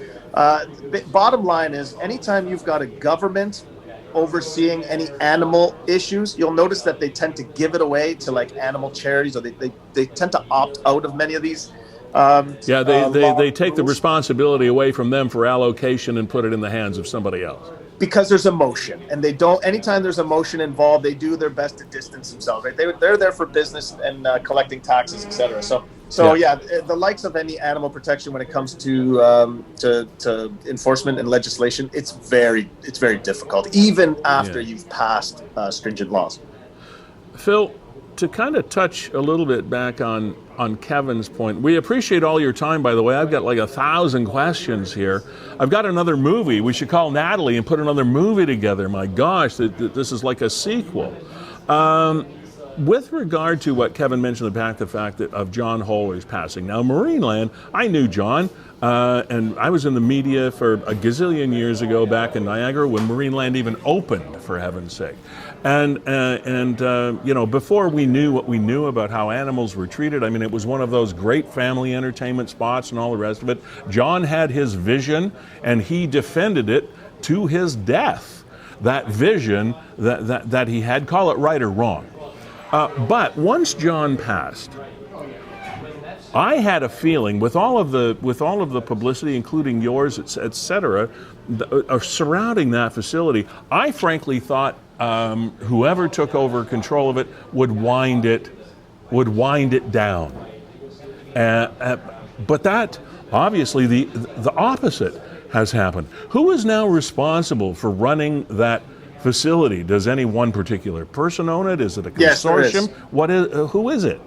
bottom line is, anytime you've got a government overseeing any animal issues, you'll notice that they tend to give it away to like animal charities, or they tend to opt out of many of these. They take the responsibility away from them for allocation and put it in the hands of somebody else. Because there's emotion, and they don't. Anytime there's emotion involved, they do their best to distance themselves. Right? They're there for business and collecting taxes, etc. So the likes of any animal protection when it comes to enforcement and legislation, it's very difficult, even after you've passed stringent laws. Phil, to kind of touch a little bit back on Kevin's point, we appreciate all your time, by the way. I've got like 1,000 questions here. I've got another movie. We should call Natalie and put another movie together. My gosh, this is like a sequel. With regard to what Kevin mentioned about the fact of John Holler's passing. Now, Marineland, I knew John, and I was in the media for a gazillion years ago back in Niagara when Marineland even opened, for heaven's sake. And before we knew what we knew about how animals were treated, I mean, it was one of those great family entertainment spots and all the rest of it. John had his vision, and he defended it to his death. That vision that he had, call it right or wrong. But once John passed, I had a feeling with all of the publicity, including yours, et cetera, surrounding that facility, I frankly thought whoever took over control of it would wind it down. But that obviously the opposite has happened. Who is now responsible for running that facility? Does any one particular person own it? Is it a consortium? Yes, who is it?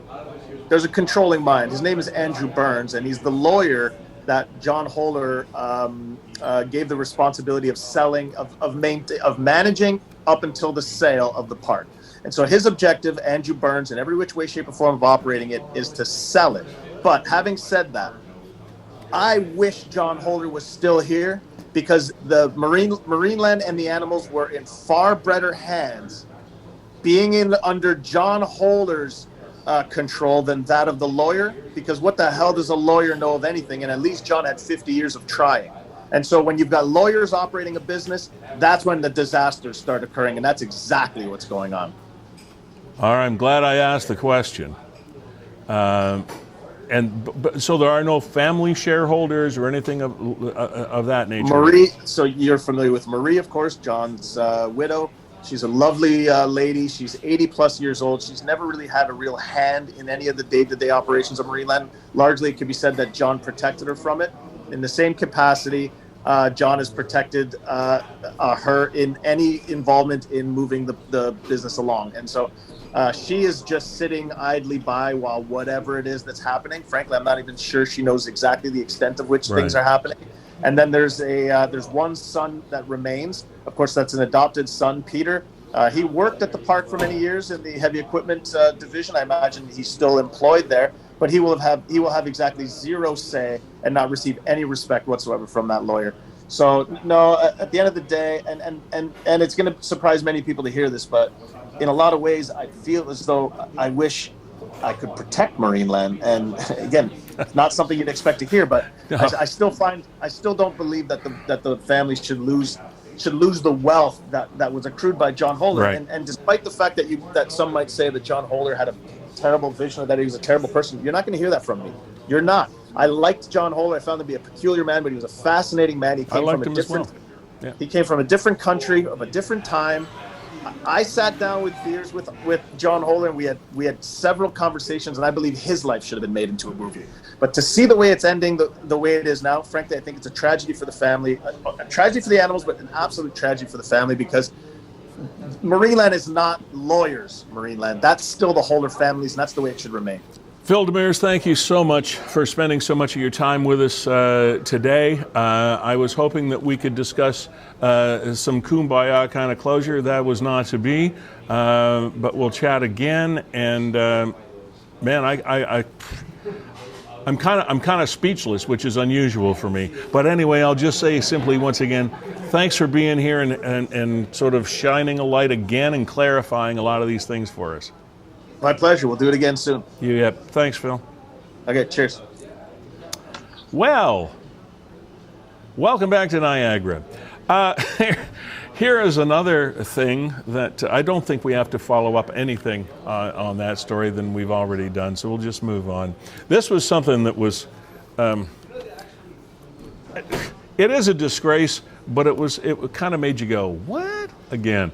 There's a controlling mind. His name is Andrew Burns, and he's the lawyer that John Holer gave the responsibility of selling, of managing up until the sale of the park. And so his objective, Andrew Burns, in every which way, shape, or form of operating it, is to sell it. But having said that, I wish John Holer was still here, because the marine land and the animals were in far better hands being under John Holer's control than that of the lawyer, because what the hell does a lawyer know of anything? And at least John had 50 years of trying. And so when you've got lawyers operating a business, that's when the disasters start occurring, and that's exactly what's going on. All right, I'm glad I asked the question. But so there are no family shareholders or anything of that nature? Marie, so you're familiar with Marie, of course, John's widow. She's a lovely lady. She's 80 plus years old. She's never really had a real hand in any of the day-to-day operations of Marineland. Largely, it could be said that John protected her from it. In the same capacity, John has protected her in any involvement in moving the business along. And so she is just sitting idly by while whatever it is that's happening. Frankly, I'm not even sure she knows exactly the extent of which things are happening. And then there's one son that remains. Of course, that's an adopted son, Peter. He worked at the park for many years in the heavy equipment division. I imagine he's still employed there, but he will have exactly zero say and not receive any respect whatsoever from that lawyer. So no, at the end of the day, and it's going to surprise many people to hear this, but in a lot of ways, I feel as though I wish I could protect Marineland. And again, not something you'd expect to hear, but I still don't believe that the family should lose the wealth that was accrued by John Holer. Right. And despite the fact that some might say that John Holer had a terrible vision or that he was a terrible person, you're not going to hear that from me. You're not. I liked John Holer. I found him to be a peculiar man, but he was a fascinating man. He came He came from a different country, of a different time. I sat down with beers with John Holer, and we had several conversations, and I believe his life should have been made into a movie. But to see the way it's ending, the way it is now, frankly, I think it's a tragedy for the family, a tragedy for the animals, but an absolute tragedy for the family, because Marineland is not lawyers' Marineland. That's still the Holer families, and that's the way it should remain. Phil Demers, thank you so much for spending so much of your time with us today. I was hoping that we could discuss some kumbaya kind of closure. That was not to be, but we'll chat again. And man, I'm kind of speechless, which is unusual for me. But anyway, I'll just say simply once again, thanks for being here and sort of shining a light again and clarifying a lot of these things for us. My pleasure. We'll do it again soon. Yep. Thanks, Phil. Okay, cheers. Well, welcome back to Niagara. Here is another thing that I don't think we have to follow up anything on that story than we've already done, so we'll just move on. This was something that was, it is a disgrace, but it kind of made you go, what? Again.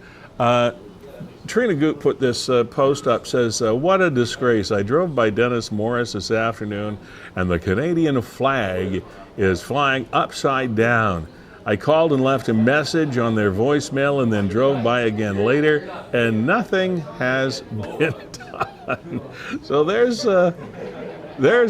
Trina Goot put this post up, says, what a disgrace. I drove by Dennis Morris this afternoon and the Canadian flag is flying upside down. I called and left a message on their voicemail and then drove by again later and nothing has been done. So there's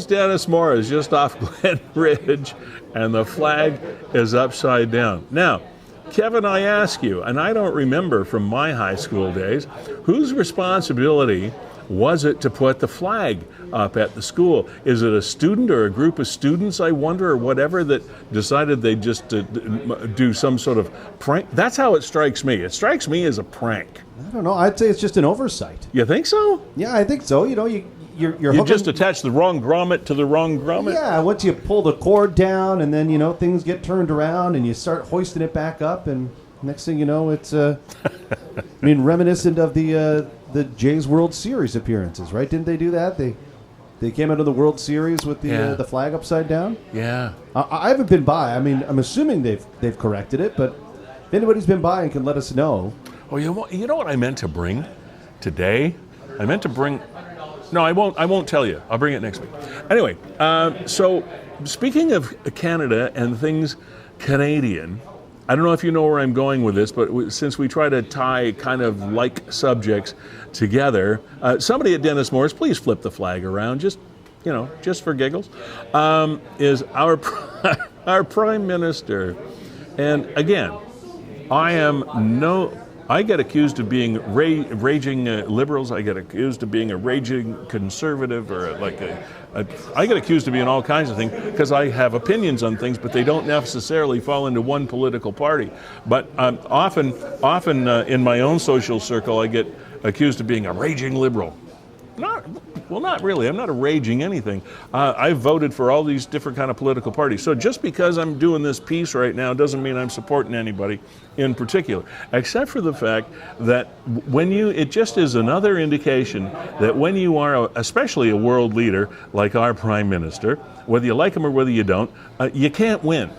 Dennis Morris just off Glen Ridge and the flag is upside down. Now, Kevin, I ask you, and I don't remember from my high school days, whose responsibility was it to put the flag up at the school? Is it a student or a group of students, I wonder, or whatever, that decided they'd just do some sort of prank? That's how it strikes me. It strikes me as a prank. I don't know. I'd say it's just an oversight. You think so? Yeah, I think so. You know, you just attach the wrong grommet to the wrong grommet? Yeah, once you pull the cord down and then, you know, things get turned around and you start hoisting it back up and next thing you know, it's, reminiscent of the Jays World Series appearances, right? Didn't they do that? They They came out of the World Series with the flag upside down. Yeah. I haven't been by. I mean, I'm assuming they've corrected it, but if anybody's been by and can let us know. Oh, you know what I meant to bring today? I meant to bring. No, I won't tell you. I'll bring it next week. Anyway, so speaking of Canada and things Canadian, I don't know if you know where I'm going with this, but since we try to tie kind of like subjects together, somebody at Dennis Morris, please flip the flag around, just for giggles, is our Prime Minister. And again, I get accused of being raging liberals. I get accused of being a raging conservative, or I get accused of being all kinds of things because I have opinions on things, but they don't necessarily fall into one political party. But often in my own social circle, I get accused of being a raging liberal. Not really. I'm not raging anything. I've voted for all these different kind of political parties. So just because I'm doing this piece right now doesn't mean I'm supporting anybody in particular, except for the fact that it just is another indication that when you are, especially a world leader like our Prime Minister, whether you like him or whether you don't, you can't win,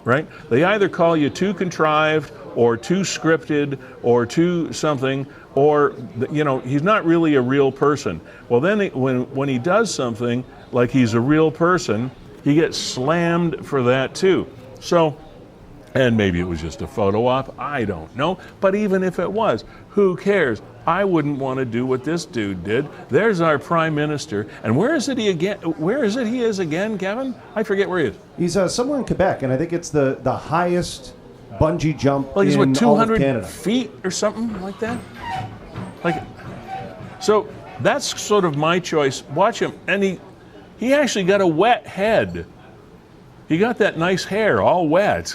right? They either call you too contrived or too scripted or too something, or he's not really a real person. Well, then when he does something like he's a real person, he gets slammed for that too. So, and maybe it was just a photo op, I don't know. But even if it was, who cares? I wouldn't want to do what this dude did. There's our Prime Minister, and where is it he is again, Kevin? I forget where he is. He's somewhere in Quebec, and I think it's the highest bungee jump he's in all of 200 Canada. feet or something like that. So that's sort of my choice. Watch him, and he actually got a wet head. He got that nice hair all wet.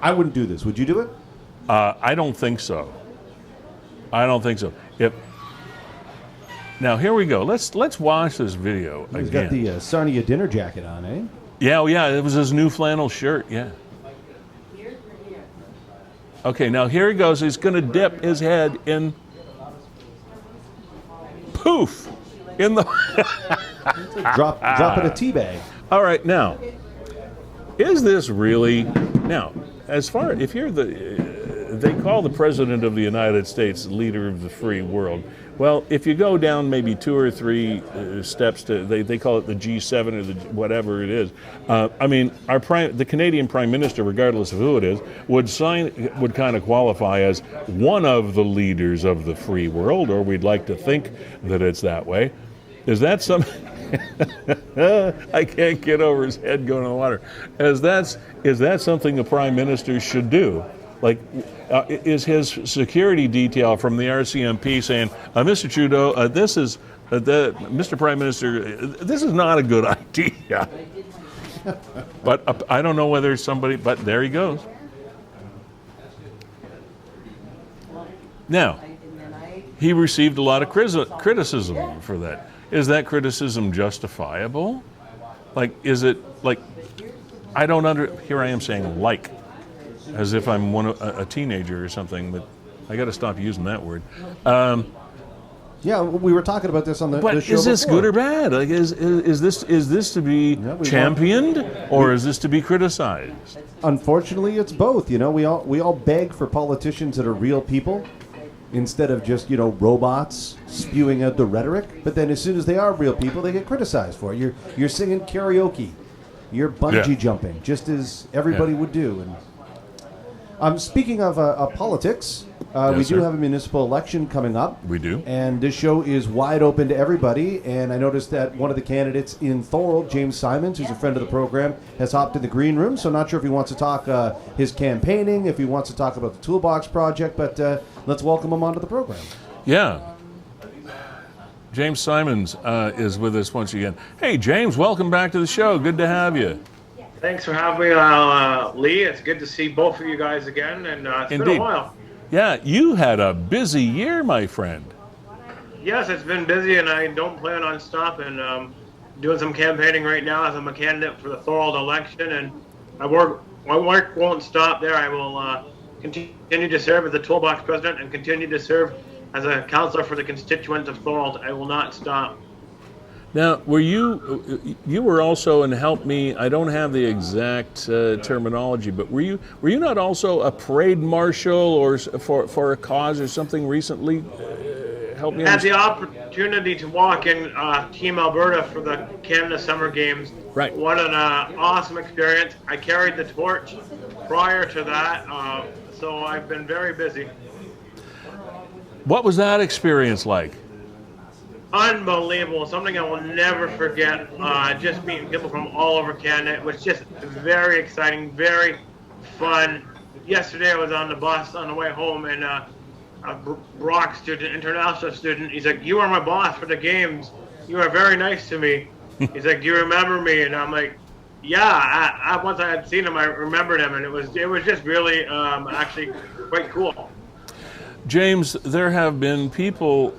I wouldn't do this. Would you do it? I don't think so. Now here we go. Let's watch this video again. He's got the Sarnia dinner jacket on, eh? Yeah, it was his new flannel shirt. Yeah. Okay, now here he goes. He's going to dip his head in. Poof! In the. Drop in a tea bag. All right, now, is this really? Now, if you're they call the President of the United States leader of the free world. Well, if you go down maybe 2 or 3 steps to, they call it the G7 or the whatever it is. The Canadian Prime Minister, regardless of who it is, would kind of qualify as one of the leaders of the free world, or we'd like to think that it's that way. Is that something? I can't get over his head going in the water. Is that something a Prime Minister should do? Like, is his security detail from the RCMP saying, Mr. Trudeau, Mr. Prime Minister, this is not a good idea. But I don't know whether but there he goes. Now, he received a lot of criticism for that. Is that criticism justifiable? Is it here I am saying as if I'm a teenager or something, but I got to stop using that word. Yeah, we were talking about this on the show. But is this before. good or bad? Is this to be championed or is this to be criticized? Unfortunately, it's both. We all beg for politicians that are real people instead of just robots spewing out the rhetoric. But then as soon as they are real people, they get criticized for it. You're singing karaoke, you're bungee jumping, just as everybody would do. And speaking of politics, we do have a municipal election coming up. We do. And this show is wide open to everybody. And I noticed that one of the candidates in Feulled, James Simons, who's a friend of the program, has hopped in the green room. So I'm not sure if he wants to talk his campaigning, if he wants to talk about the Toolbox project, but let's welcome him onto the program. Yeah. James Simons is with us once again. Hey, James, welcome back to the show. Good to have you. Thanks for having me, Lee. It's good to see both of you guys again, and it's been a while. Yeah, you had a busy year, my friend. Yes, it's been busy, and I don't plan on stopping. Doing some campaigning right now as I'm a candidate for the Feulled election, and my work won't stop there. I will continue to serve as the Toolbox president and continue to serve as a counselor for the constituents of Feulled, I will not stop. Now, you were also, and help me, I don't have the exact terminology, but were you not also a parade marshal or for a cause or something recently? Help me. I had the opportunity to walk in Team Alberta for the Canada Summer Games. Right. What an awesome experience. I carried the torch prior to that, so I've been very busy. What was that experience like? Unbelievable, something I will never forget. Just meeting people from all over Canada. It was just very exciting, very fun. Yesterday I was on the bus on the way home, and a Brock student, international student, he's like, "You are my boss for the games. You are very nice to me." He's like, "Do you remember me?" And I'm like, "Yeah." Once I had seen him, I remembered him, and it was just really actually quite cool. James, there have been people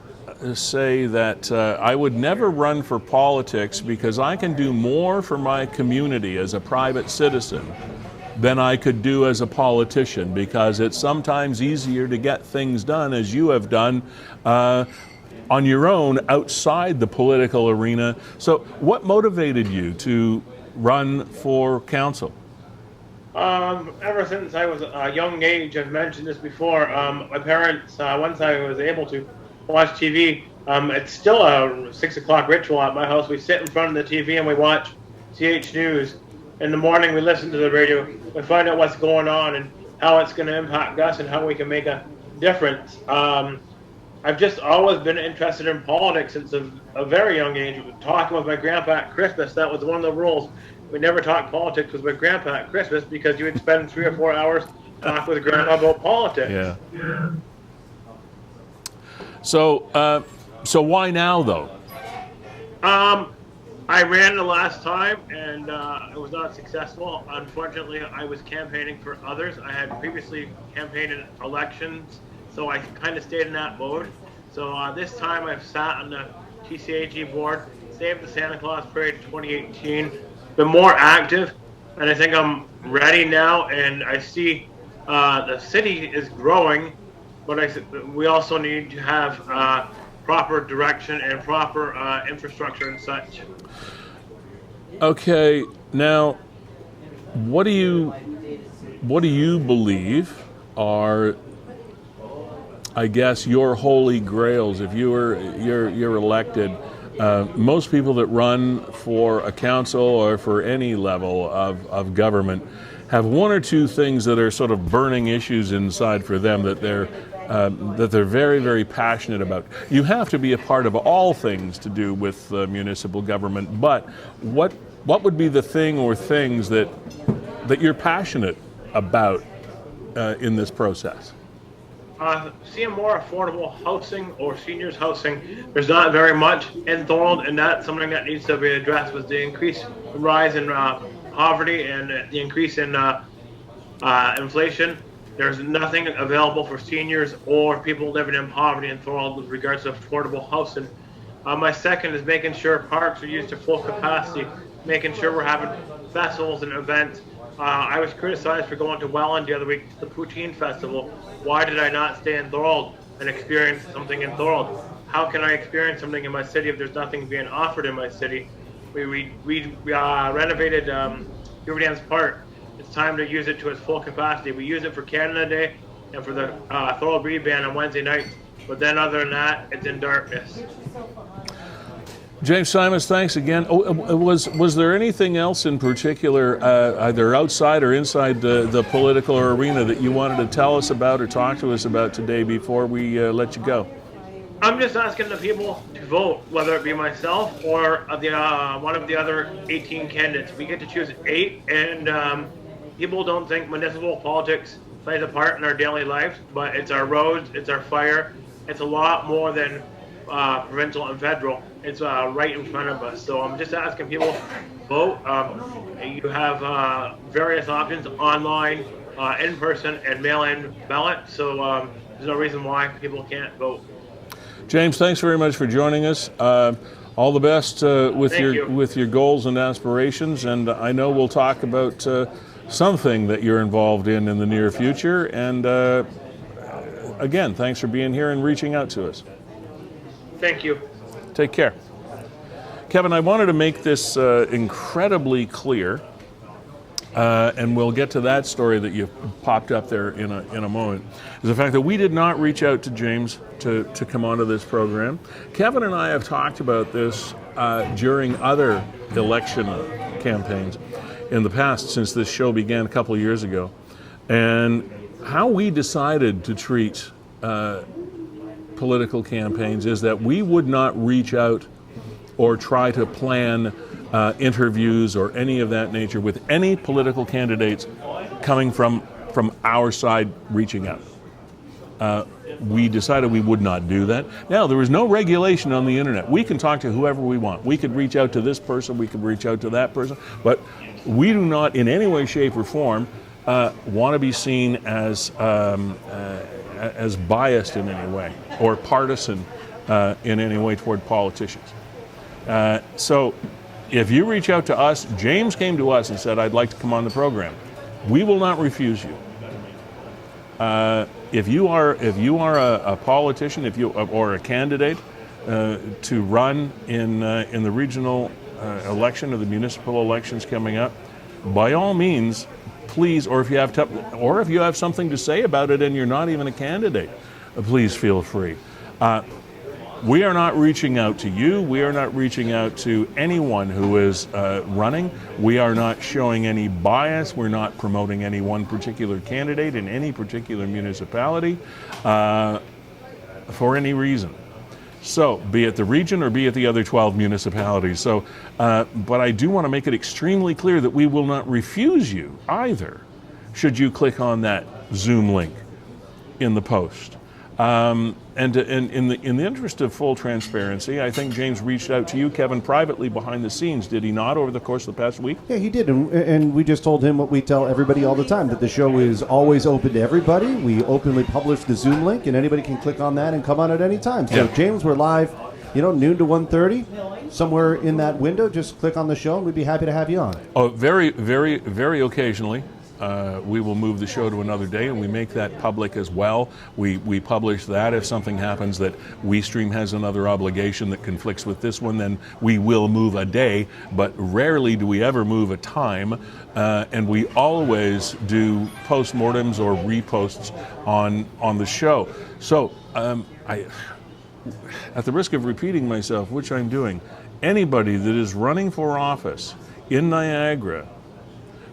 say that I would never run for politics because I can do more for my community as a private citizen than I could do as a politician, because it's sometimes easier to get things done, as you have done, on your own outside the political arena. So what motivated you to run for council? Ever since I was a young age, I've mentioned this before, my parents, once I was able to watch TV, it's still a 6 o'clock ritual at my house. We sit in front of the TV and we watch CH News. In the morning we listen to the radio, we find out what's going on and how it's going to impact us and how we can make a difference. I've just always been interested in politics since a very young age. Talking with my grandpa at Christmas, that was one of the rules. We never talked politics with my grandpa at Christmas because you would spend 3 or 4 hours talking with grandpa about politics. Yeah. So why now, though? I ran the last time and I was not successful. Unfortunately, I was campaigning for others. I had previously campaigned in elections, so I kind of stayed in that mode. So this time I've sat on the TCAG board, saved the Santa Claus Parade 2018, been more active, and I think I'm ready now. And I see the city is growing, but we also need to have proper direction and proper infrastructure and such. Okay, now, what do you believe are, I guess, your holy grails? If you're elected, most people that run for a council or for any level of government have one or two things that are sort of burning issues inside for them that they're very, very passionate about. You have to be a part of all things to do with municipal government, but what would be the thing or things that you're passionate about in this process? Seeing more affordable housing or seniors housing. There's not very much in Feulled, and that's something that needs to be addressed with the increased rise in poverty and the increase in inflation. There's nothing available for seniors or people living in poverty in Feulled with regards to affordable housing. My second is making sure parks are used to full capacity, making sure we're having festivals and events. I was criticized for going to Welland the other week to the Poutine Festival. Why did I not stay in Feulled and experience something in Feulled? How can I experience something in my city if there's nothing being offered in my city? We renovated Beaver Dams Park. It's time to use it to its full capacity. We use it for Canada Day and for the Feulled Reed Band on Wednesday nights. But then other than that, it's in darkness. James Simons, thanks again. Was there anything else in particular, either outside or inside the political arena, that you wanted to tell us about or talk to us about today before we let you go? I'm just asking the people to vote, whether it be myself or one of the other 18 candidates. We get to choose 8, and people don't think municipal politics plays a part in our daily lives, but it's our roads, it's our fire, it's a lot more than provincial and federal. It's right in front of us. So I'm just asking people, vote. You have various options online, in person, and mail-in ballot. So there's no reason why people can't vote. James, thanks very much for joining us. All the best with your goals and aspirations, and I know we'll talk about something that you're involved in the near future. And again, thanks for being here and reaching out to us. Thank you. Take care. Kevin, I wanted to make this incredibly clear, and we'll get to that story that you popped up there in a moment, is the fact that we did not reach out to James to come onto this program. Kevin and I have talked about this during other election campaigns in the past, since this show began a couple of years ago, and how we decided to treat political campaigns is that we would not reach out or try to plan interviews or any of that nature with any political candidates coming from our side reaching out. We decided we would not do that. Now, there is no regulation on the internet. We can talk to whoever we want. We could reach out to this person, we could reach out to that person, but we do not in any way, shape, or form want to be seen as biased in any way or partisan in any way toward politicians. So if you reach out to us, James came to us and said, I'd like to come on the program. We will not refuse you. If you are a politician, or a candidate to run in the regional election or the municipal elections coming up, by all means, please, or if you have something to say about it and you're not even a candidate, please feel free. We are not reaching out to you. We are not reaching out to anyone who is running. We are not showing any bias. We're not promoting any one particular candidate in any particular municipality for any reason. So, be it the region or be it the other 12 municipalities. So, but I do want to make it extremely clear that we will not refuse you either, should you click on that Zoom link in the post. And in the interest of full transparency, I think James reached out to you, Kevin, privately behind the scenes, did he not, over the course of the past week? Yeah, he did, and we just told him what we tell everybody all the time, that the show is always open to everybody. We openly publish the Zoom link, and anybody can click on that and come on at any time. So, yeah. James, we're live, noon to 1:30, somewhere in that window. Just click on the show, and we'd be happy to have you on. Oh, very, very, very occasionally. We will move the show to another day, and we make that public as well. We publish that. If something happens that WeeStream has another obligation that conflicts with this one, then we will move a day, but rarely do we ever move a time, and we always do postmortems or reposts on the show. So, at the risk of repeating myself, which I'm doing, anybody that is running for office in Niagara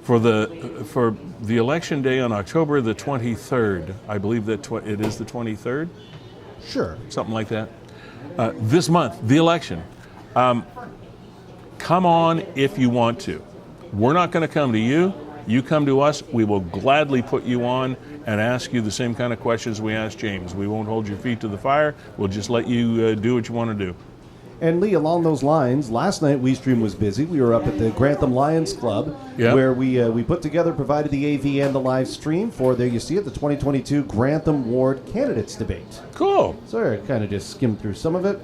for the election day on October the 23rd, I believe that it is the 23rd? Sure. Something like that. This month, the election. Come on if you want to. We're not going to come to you. You come to us. We will gladly put you on and ask you the same kind of questions we asked James. We won't hold your feet to the fire. We'll just let you do what you want to do. And Lee, along those lines, last night WeeStream was busy. We were up at the Grantham Lions Club, where we put together, provided the AV and the live stream for, there you see it, the 2022 Grantham Ward Candidates Debate. Cool. So I kind of just skimmed through some of it.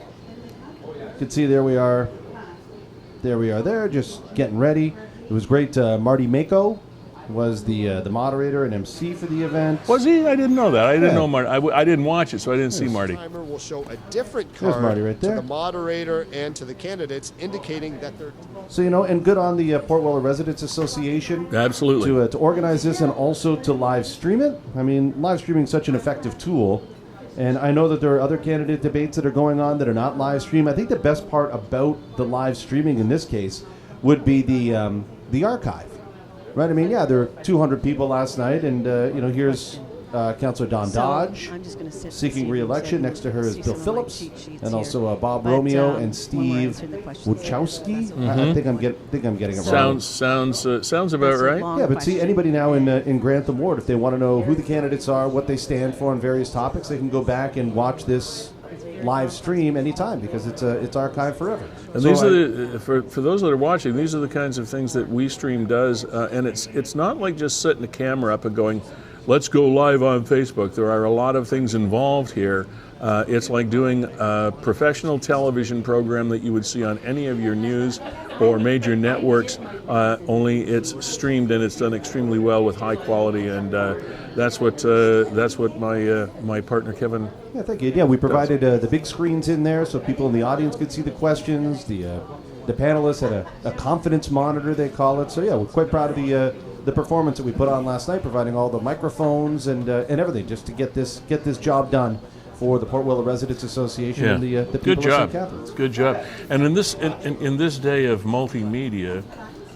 You can see there we are. There we are there, just getting ready. It was great. Marty Mako was the moderator and MC for the event. Was he? I didn't know that. I didn't know Marty. I didn't watch it, so I didn't see Marty. The timer will show a different card Marty right there. to the moderator and to the candidates, indicating that they're... So, and good on the Port Weller Residents Association. Absolutely. To organize this and also to live stream it. I mean, live streaming is such an effective tool. And I know that there are other candidate debates that are going on that are not live stream. I think the best part about the live streaming in this case would be the archive. Right, I mean, there were 200 people last night, and here's Councillor Don Dodge seeking re-election. Next to her is Bill Phillips, and also Bob Romeo and Steve Wachowski. I think I'm getting it wrong. Sounds about right. Yeah, but see, anybody now in Grantham Ward, if they want to know who the candidates are, what they stand for on various topics, they can go back and watch this live stream anytime, because it's archived forever. And these are for those that are watching, these are the kinds of things that WeeStream does, and it's not like just setting a camera up and going, let's go live on Facebook. There are a lot of things involved here It's like doing a professional television program that you would see on any of your news or major networks, only it's streamed and it's done extremely well with high quality, and that's what my partner Kevin. Yeah, thank you. Yeah, we provided the big screens in there so people in the audience could see the questions. The panelists had a confidence monitor, they call it. So yeah, we're quite proud of the performance that we put on last night, providing all the microphones and everything just to get this job done for the Port Willa Residents Association and the people Good of job. St. Catharines. Good job. And in this day of multimedia,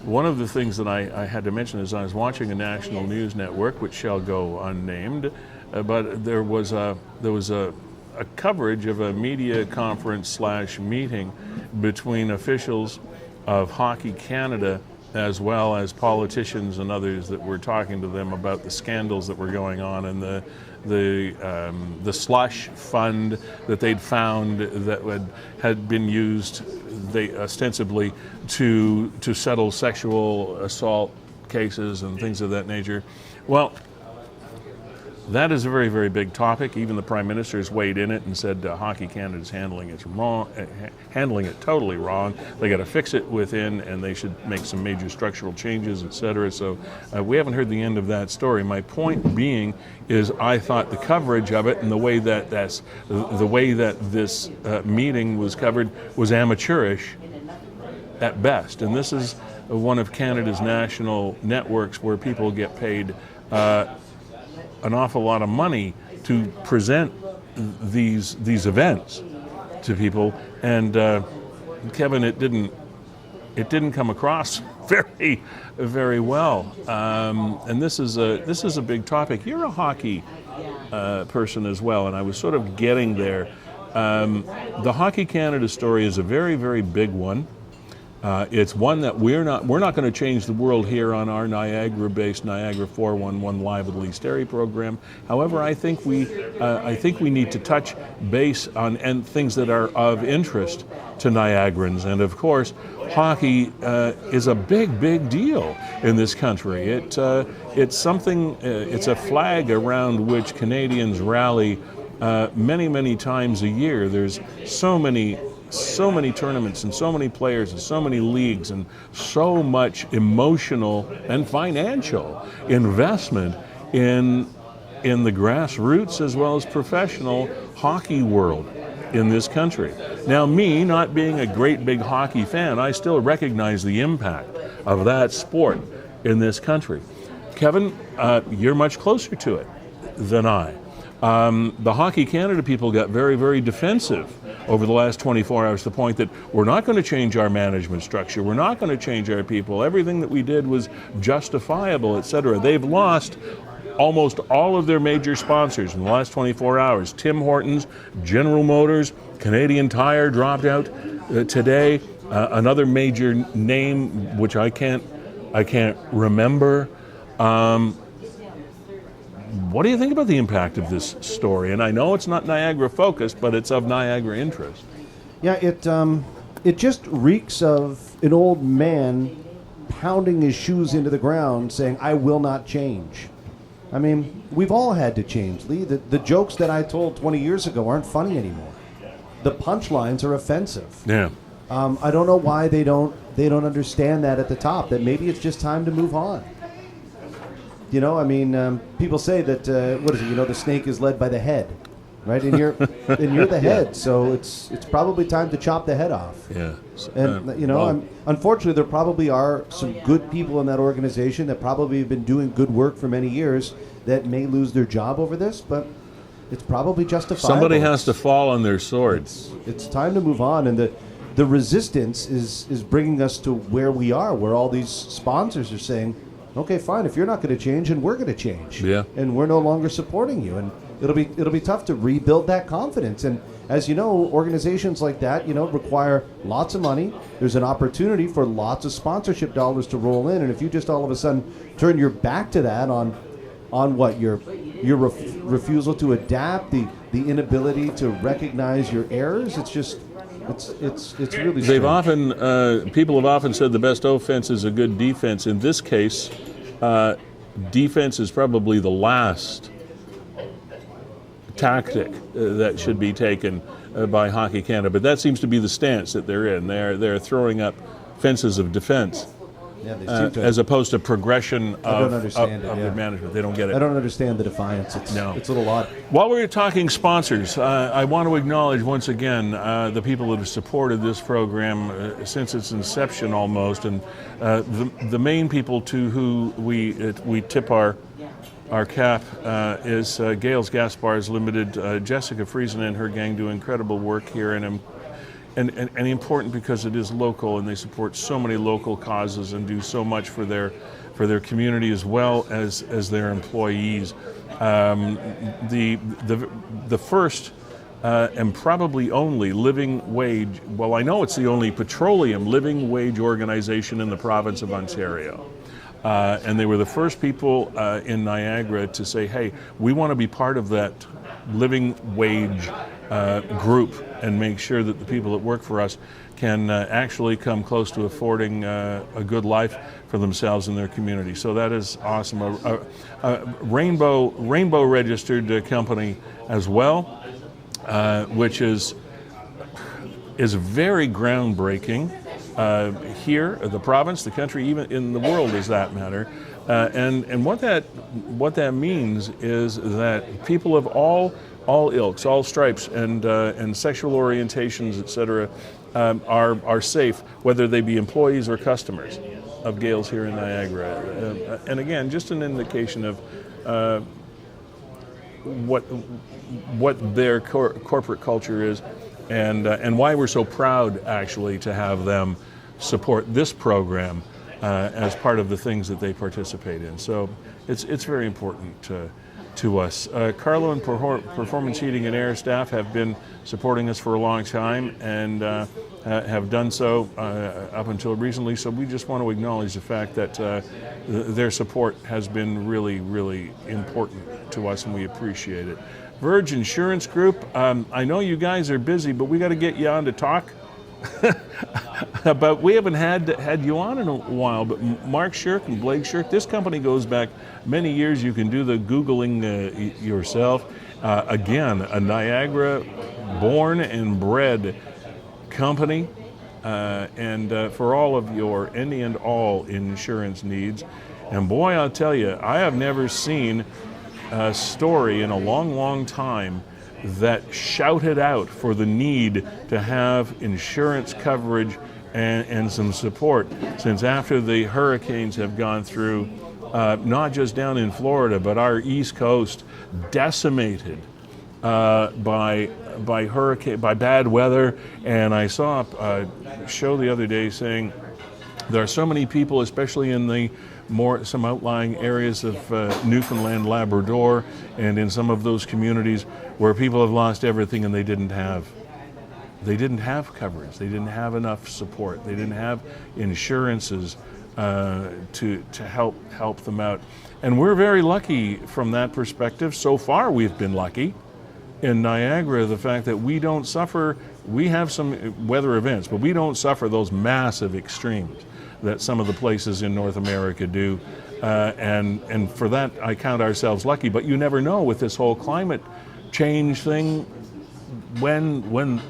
one of the things that I had to mention is I was watching a national news network, which shall go unnamed, but there was a coverage of a media conference / meeting between officials of Hockey Canada as well as politicians and others that were talking to them about the scandals that were going on and the slush fund that they'd found that had been used ostensibly to settle sexual assault cases and things of that nature. Well, that is a very, very big topic. Even the Prime Minister has weighed in it and said Hockey Canada is handling it totally wrong. They got to fix it within, and they should make some major structural changes, etc. So we haven't heard the end of that story. My point being is, I thought the coverage of it and the way that this meeting was covered was amateurish at best. And this is one of Canada's national networks where people get paid an awful lot of money to present these events to people, and Kevin, it didn't come across very, very well. And this is a big topic. You're a hockey person as well, and I was sort of getting there. The Hockey Canada story is a very, very big one. It's one that we're not going to change the world here on our Niagara-based Niagara 411 Live with Lee Sterry program. However, I think we need to touch base on and things that are of interest to Niagarans, and of course, hockey is a big, big deal in this country. It's something. It's a flag around which Canadians rally many, many times a year. There's so many tournaments and so many players and so many leagues and so much emotional and financial investment in the grassroots as well as professional hockey world in this country. Now, me not being a great big hockey fan, I still recognize the impact of that sport in this country. Kevin, you're much closer to it than I. The Hockey Canada people got very, very defensive over the last 24 hours, to the point that we're not going to change our management structure, we're not going to change our people, everything that we did was justifiable, etc. They've lost almost all of their major sponsors in the last 24 hours. Tim Hortons, General Motors, Canadian Tire dropped out today. Another major name, which I can't remember. What do you think about the impact of this story? And I know it's not Niagara focused, but it's of Niagara interest. Yeah, it just reeks of an old man pounding his shoes into the ground saying, I will not change. I mean, we've all had to change, Lee. The jokes that I told 20 years ago aren't funny anymore. The punchlines are offensive. Yeah. I don't know why they don't understand that at the top, that maybe it's just time to move on. You know, I mean, people say that, what is it, the snake is led by the head, right? And you're the head, so it's probably time to chop the head off. Yeah. And, unfortunately, there probably are some good people in that organization that probably have been doing good work for many years that may lose their job over this, but it's probably justifiable. Somebody has to fall on their sword. It's time to move on, and the resistance is bringing us to where we are, where all these sponsors are saying, okay, fine, if you're not going to change, and we're going to change. Yeah. And we're no longer supporting you. And it'll be tough to rebuild that confidence. And as you know, organizations like that, require lots of money. There's an opportunity for lots of sponsorship dollars to roll in. And if you just all of a sudden turn your back to that on what, your refusal to adapt, the inability to recognize your errors, it's just... It's really strange. People have often said the best offense is a good defense. In this case, defense is probably the last tactic that should be taken by Hockey Canada. But that seems to be the stance that they're in. They're throwing up fences of defense. Yeah, they seem to, as opposed to progression of the management. They don't get it. I don't understand the defiance. It's a little odd. While we're talking sponsors, I want to acknowledge once again the people that have supported this program since its inception almost, and the main people to who we tip our cap is Gales Gas Bars Limited. Jessica Friesen and her gang do incredible work here, and important because it is local, and they support so many local causes and do so much for their community as well as their employees. The first and probably only living wage, well, I know it's the only petroleum living wage organization in the province of Ontario. And they were the first people in Niagara to say, hey, we want to be part of that living wage group and make sure that the people that work for us can actually come close to affording a good life for themselves and their community. So that is awesome. A rainbow registered company as well, which is very groundbreaking here, the province, the country, even in the world, as that matter. And what that means is that people of all ilks, all stripes, and sexual orientations, etc., are safe, whether they be employees or customers of Gales here in Niagara. And again, just an indication of what their corporate culture is, and why we're so proud actually to have them support this program as part of the things that they participate in. So it's very important to us. Carlo and Performance Heating and Air staff have been supporting us for a long time and have done so up until recently. So we just want to acknowledge the fact that their support has been really, really important to us, and we appreciate it. Verge Insurance Group, I know you guys are busy, but we got to get you on to talk. But we haven't had you on in a while. But Mark Shirk and Blake Shirk, this company goes back many years. You can do the Googling yourself. Again, a Niagara born and bred company, and for all of your any and all insurance needs. And boy, I'll tell you, I have never seen a story in a long, long time that shouted out for the need to have insurance coverage and some support, since after the hurricanes have gone through, not just down in Florida, but our East Coast, decimated by bad weather. And I saw a show the other day saying there are so many people, especially in some outlying areas of Newfoundland, Labrador, and in some of those communities where people have lost everything and they didn't have coverage. They didn't have enough support. They didn't have insurances to help them out. And we're very lucky from that perspective. So far, we've been lucky in Niagara, the fact that we don't suffer. We have some weather events, but we don't suffer those massive extremes that some of the places in North America do. And for that, I count ourselves lucky. But you never know with this whole climate change thing when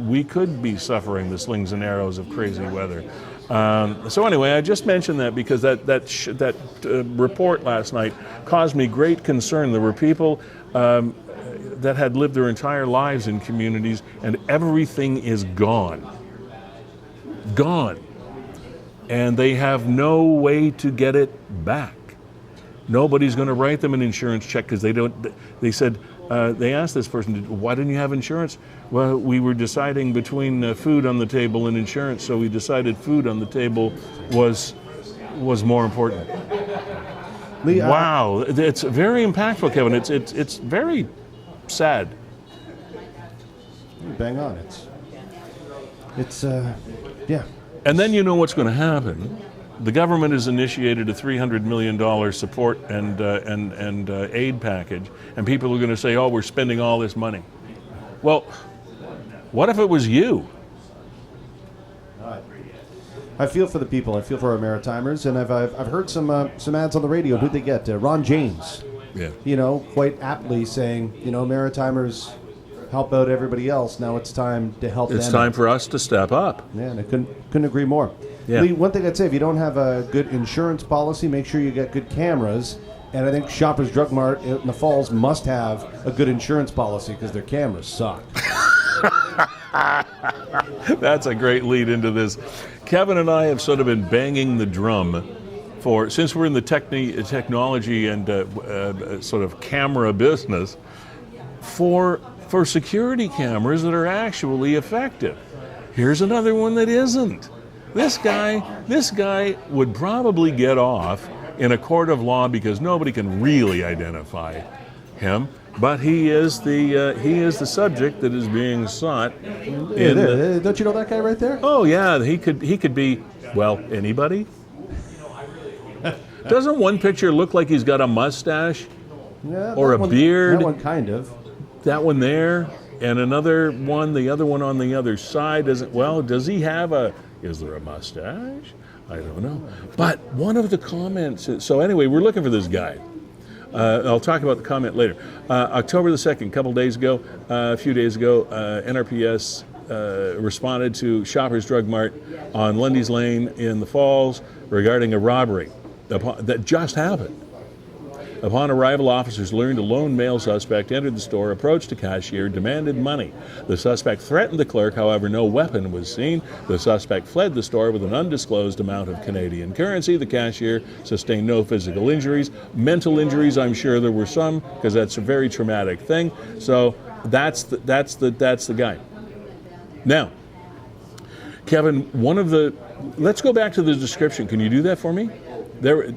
we could be suffering the slings and arrows of crazy weather. So anyway, I just mentioned that because that report last night caused me great concern. There were people that had lived their entire lives in communities, and everything is gone. And they have no way to get it back. Nobody's going to write them an insurance check because they said, they asked this person, why didn't you have insurance? Well, we were deciding between food on the table and insurance, so we decided food on the table was more important. Lee, wow, it's very impactful, Kevin. It's very sad. Bang on. It's yeah. And then you know what's going to happen. The government has initiated a $300 million support and aid package, and people are going to say, "Oh, we're spending all this money." Well, what if it was you? I feel for the people. I feel for our Maritimers, and I've heard some ads on the radio. Who'd they get? Ron James quite aptly saying, Maritimers help out everybody else. Now it's time to help them. It's time for us to step up. Yeah, and I couldn't agree more. Yeah. Lee, one thing I'd say, if you don't have a good insurance policy, make sure you get good cameras. And I think Shoppers Drug Mart in the Falls must have a good insurance policy because their cameras suck. That's a great lead into this. Kevin and I have sort of been banging the drum since we're in the technology and sort of camera business for security cameras that are actually effective. Here's another one that isn't. This guy would probably get off in a court of law because nobody can really identify him. But he is the subject that is being sought. Don't you know that guy right there? Oh yeah, he could be, well, anybody. Doesn't one picture look like he's got a mustache or a beard? That one kind of. That one there, and another one, the other one on the other side. Does he have is there a mustache? I don't know. But one of the comments, so anyway, we're looking for this guy. I'll talk about the comment later. October the 2nd, a few days ago, NRPS responded to Shoppers Drug Mart on Lundy's Lane in the Falls regarding a robbery that just happened. Upon arrival, officers learned a lone male suspect entered the store, approached a cashier, demanded money. The suspect threatened the clerk, however, no weapon was seen. The suspect fled the store with an undisclosed amount of Canadian currency. The cashier sustained no physical injuries. Mental injuries, I'm sure there were some, because that's a very traumatic thing. So that's the guy. Now, Kevin, let's go back to the description. Can you do that for me? There,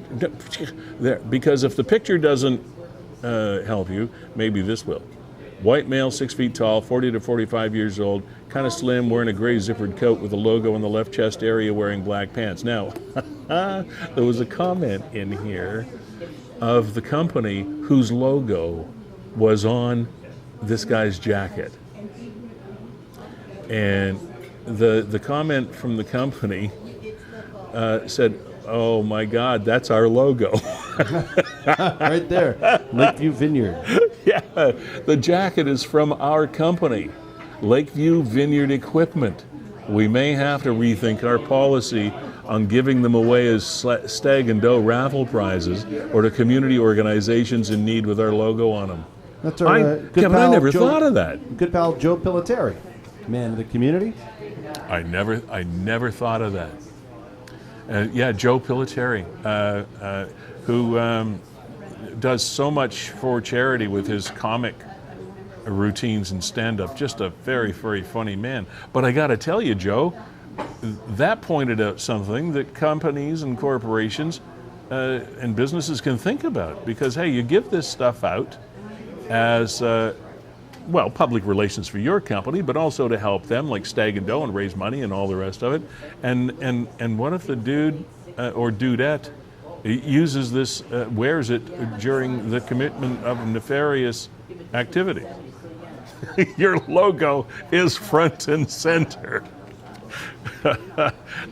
because if the picture doesn't help you, maybe this will. White male, 6 feet tall, 40 to 45 years old, kind of slim, wearing a gray zippered coat with a logo in the left chest area, wearing black pants. Now, there was a comment in here of the company whose logo was on this guy's jacket. And the comment from the company said, "Oh my God, that's our logo." Right there, Lakeview Vineyard. Yeah, the jacket is from our company, Lakeview Vineyard Equipment. We may have to rethink our policy on giving them away as stag and doe raffle prizes or to community organizations in need with our logo on them. That's our good Kevin, pal I never Joe, thought of that. Good pal Joe Pilateri, man of the community. I never thought of that. Joe Pilateri, who does so much for charity with his comic routines and stand-up. Just a very, very funny man. But I got to tell you, Joe, that pointed out something that companies and corporations and businesses can think about. Because, hey, you give this stuff out as public relations for your company, but also to help them, like Stag and Doe, and raise money and all the rest of it. And what if the dude or dudette uses this, wears it during the commitment of nefarious activity? Your logo is front and center.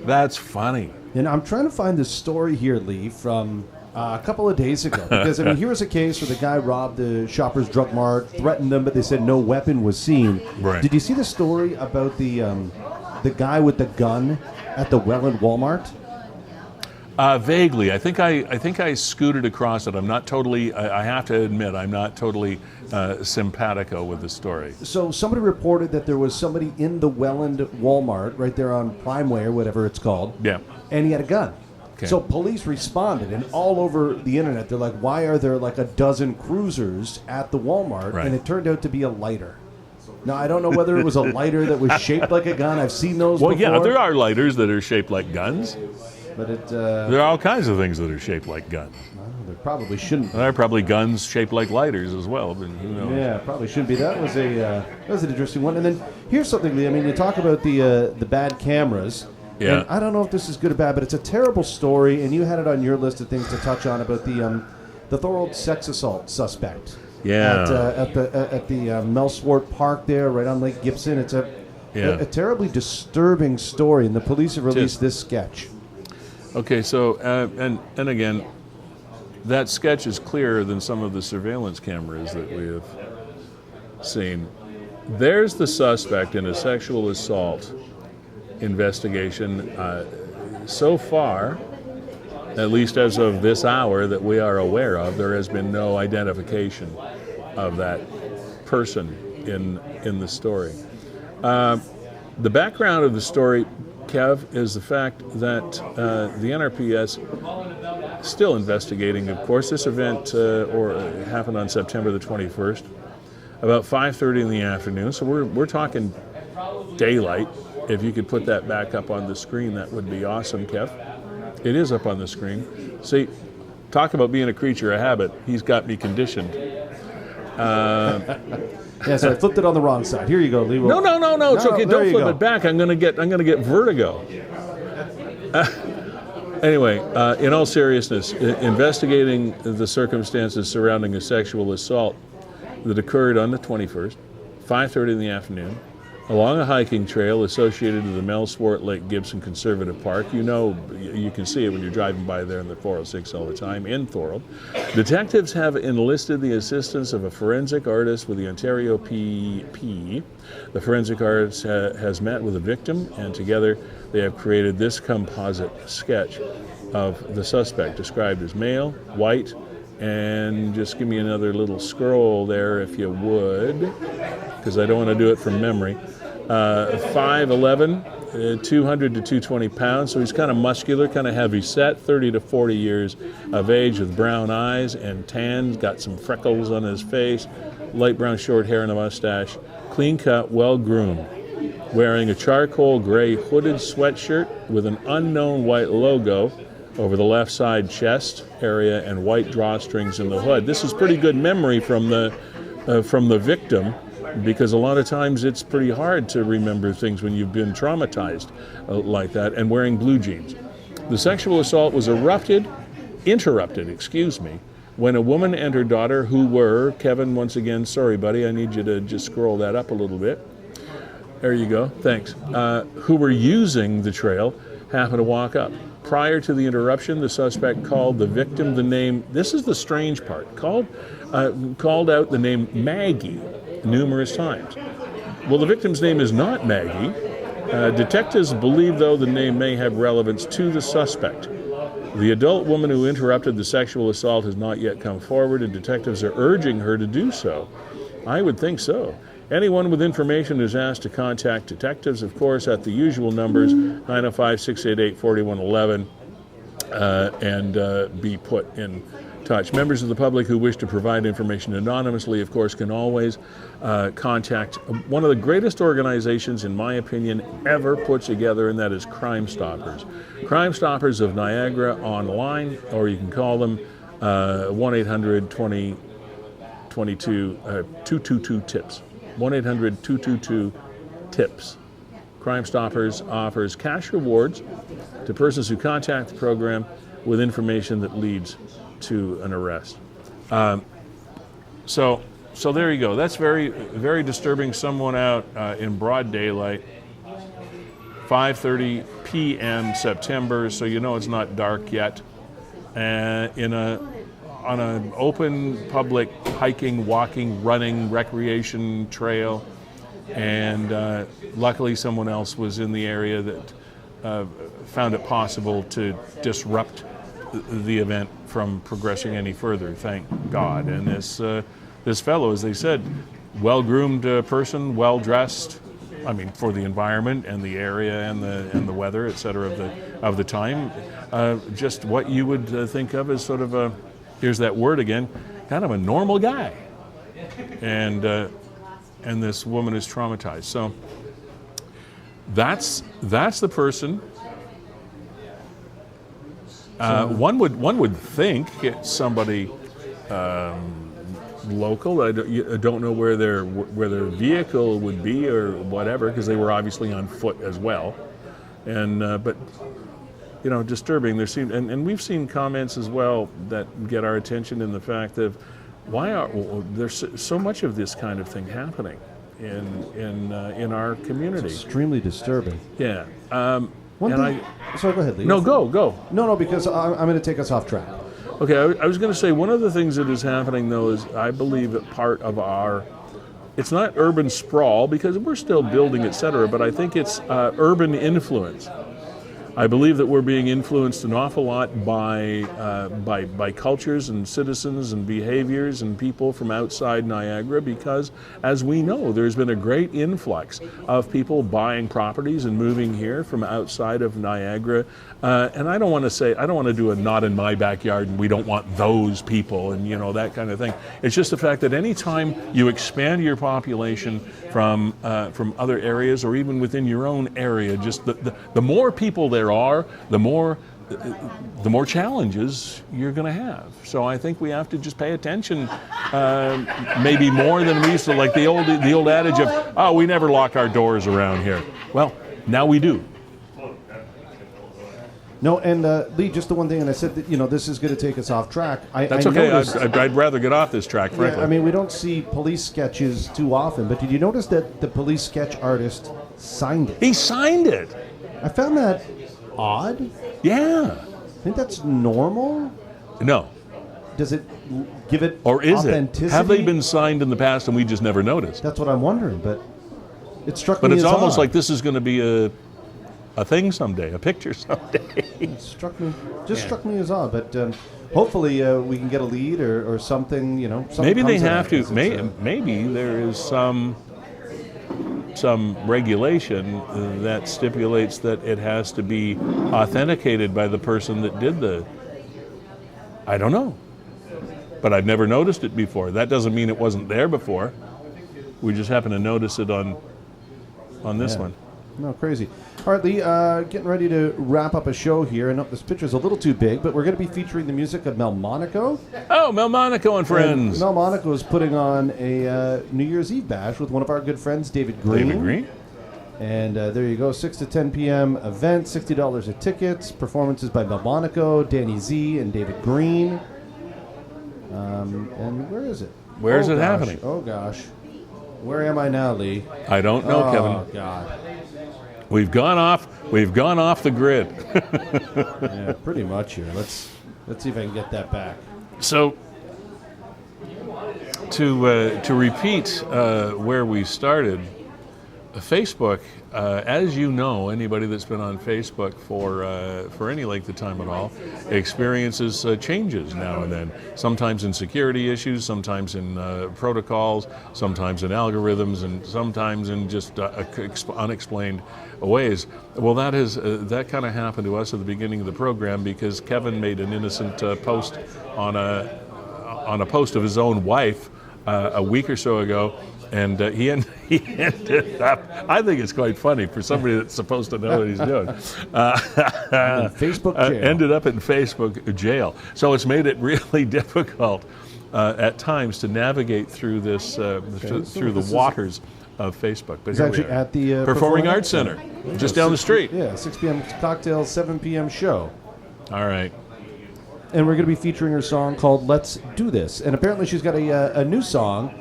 That's funny. And I'm trying to find this story here, Lee, from a couple of days ago. Because, here was a case where the guy robbed the Shoppers Drug Mart, threatened them, but they said no weapon was seen. Right. Did you see the story about the guy with the gun at the Welland Walmart? Vaguely. I think I scooted across it. I'm not totally, I have to admit, I'm not totally simpatico with the story. So somebody reported that there was somebody in the Welland Walmart, right there on Primeway or whatever it's called. Yeah. And he had a gun. Okay. So police responded, and all over the internet, they're like, why are there like a dozen cruisers at the Walmart? Right. And it turned out to be a lighter. Now, I don't know whether it was a lighter that was shaped like a gun. I've seen those before. Yeah, there are lighters that are shaped like guns. But there are all kinds of things that are shaped like guns. Well, there probably shouldn't be. There are probably guns shaped like lighters as well, but who knows? Yeah, probably shouldn't be. That was an interesting one. And then here's something, Lee. You talk about the bad cameras. Yeah. And I don't know if this is good or bad, but it's a terrible story, and you had it on your list of things to touch on about the Feulled sex assault suspect. Yeah. At the Melswart Park there, right on Lake Gibson. It's a terribly disturbing story, and the police have released this sketch. Okay, so and again, that sketch is clearer than some of the surveillance cameras that we have seen. There's the suspect in a sexual assault investigation. So far, at least as of this hour that we are aware of, there has been no identification of that person in the story. The background of the story, Kev, is the fact that the NRPS still investigating, of course. This event happened on September the 21st, about 5:30 in the afternoon. So we're talking daylight. If you could put that back up on the screen, that would be awesome, Kev. It is up on the screen. See, talk about being a creature of habit. He's got me conditioned. Yeah, so I flipped it on the wrong side. Here you go, Lee. No, it's okay. Don't flip it back. I'm gonna get vertigo. Anyway, in all seriousness, investigating the circumstances surrounding a sexual assault that occurred on the 21st, 5:30 in the afternoon, along a hiking trail associated with the Mel Swart Lake Gibson Conservative Park. You know, you can see it when you're driving by there in the 406 all the time, in Feulled. Detectives have enlisted the assistance of a forensic artist with the Ontario PP. The forensic artist has met with the victim, and together they have created this composite sketch of the suspect, described as male, white, and just give me another little scroll there if you would, because I don't want to do it from memory. 5'11", 200 to 220 pounds, so he's kind of muscular, kind of heavy set, 30 to 40 years of age, with brown eyes and tan, got some freckles on his face, light brown short hair and a mustache, clean cut, well groomed, wearing a charcoal gray hooded sweatshirt with an unknown white logo over the left side chest area and white drawstrings in the hood. This is pretty good memory from the victim, because a lot of times it's pretty hard to remember things when you've been traumatized like that, and wearing blue jeans. The sexual assault was interrupted, when a woman and her daughter, who were, Kevin, once again, sorry buddy, I need you to just scroll that up a little bit. There you go, thanks. Who were using the trail, happened to walk up. Prior to the interruption, the suspect called the victim the name, this is the strange part, called out the name Maggie numerous times. Well, the victim's name is not Maggie. Detectives believe, though, the name may have relevance to the suspect. The adult woman who interrupted the sexual assault has not yet come forward, and detectives are urging her to do so. I would think so. Anyone with information is asked to contact detectives, of course, at the usual numbers, 905-688-4111, and be put in touch. Members of the public who wish to provide information anonymously, of course, can always contact one of the greatest organizations, in my opinion, ever put together, and that is Crime Stoppers. Crime Stoppers of Niagara online, or you can call them 1-800-222-TIPS. 1-800-222-TIPS. Crime Stoppers offers cash rewards to persons who contact the program with information that leads to an arrest. So there you go. That's very, very disturbing. Someone out in broad daylight, 5:30 p.m. September, so you know it's not dark yet, on an open public hiking, walking, running, recreation trail, and luckily someone else was in the area that found it possible to disrupt the event from progressing any further, thank God. And this fellow, as they said, well-groomed person, well-dressed, I mean, for the environment and the area and the weather, et cetera, of the time, just what you would think of as sort of a, here's that word again, kind of a normal guy. And this woman is traumatized. So that's the person. One would think it's somebody local. I don't know where their vehicle would be or whatever, because they were obviously on foot as well. And but you know, disturbing. And we've seen comments as well that get our attention in the fact of why are there's so much of this kind of thing happening in our community. It's extremely disturbing. Yeah. Sorry, go ahead, Lee. No, go. No, because I'm going to take us off track. Okay, I was going to say one of the things that is happening though is I believe that part of our, it's not urban sprawl because we're still building, et cetera, but I think it's urban influence. I believe that we're being influenced an awful lot by cultures and citizens and behaviors and people from outside Niagara because, as we know, there's been a great influx of people buying properties and moving here from outside of Niagara. And I don't want to do a not in my backyard and we don't want those people and, you know, that kind of thing. It's just the fact that anytime you expand your population from other areas or even within your own area, just the more people there are, the more challenges you're going to have. So I think we have to just pay attention, maybe more than we used to. Like the old adage of, oh, we never lock our doors around here. Well, now we do. No, and Lee, just the one thing, and I said that, you know, this is going to take us off track. That's okay. I'd rather get off this track, frankly. Yeah, I mean, we don't see police sketches too often, but did you notice that the police sketch artist signed it? He signed it. I found that odd. Yeah. I think that's normal. No. Does it give it or is authenticity? It? Have they been signed in the past and we just never noticed? That's what I'm wondering, but it struck me But it's as almost odd. like this is going to be a thing someday, a picture someday. It struck me as odd, but hopefully we can get a lead or something, you know. Something Maybe they comes of have it, to. Maybe there is some regulation that stipulates that it has to be authenticated by the person that did the. I don't know, but I've never noticed it before. That doesn't mean it wasn't there before. We just happen to notice it on this one. No, crazy. All right, Lee, getting ready to wrap up a show here. I know this picture's a little too big, but we're going to be featuring the music of Mel Monaco. Oh, Mel Monaco and friends. And Mel Monaco is putting on a New Year's Eve bash with one of our good friends, David Green. David Green. And there you go, 6 to 10 p.m. event, $60 a tickets. Performances by Mel Monaco, Danny Z, and David Green. And where is it? Where is it happening? Oh, gosh. Where am I now, Lee? I don't know, Kevin. Oh, God. We've gone off the grid. Yeah, pretty much here. Let's see if I can get that back. So to repeat where we started, Facebook, as you know, anybody that's been on Facebook for any length of time at all, experiences changes now and then. Sometimes in security issues, sometimes in protocols, sometimes in algorithms, and sometimes in just unexplained ways. Well, that kind of happened to us at the beginning of the program because Kevin made an innocent post on a post of his own wife a week or so ago. And he ended up, I think it's quite funny for somebody that's supposed to know what he's doing. Facebook jail. Ended up in Facebook jail. So it's made it really difficult at times to navigate through this, through the waters of Facebook. But it's actually at the Performing Arts Center, just down the street. Yeah, 6 p.m. cocktail, 7 p.m. show. All right. And we're going to be featuring her song called Let's Do This. And apparently she's got a new song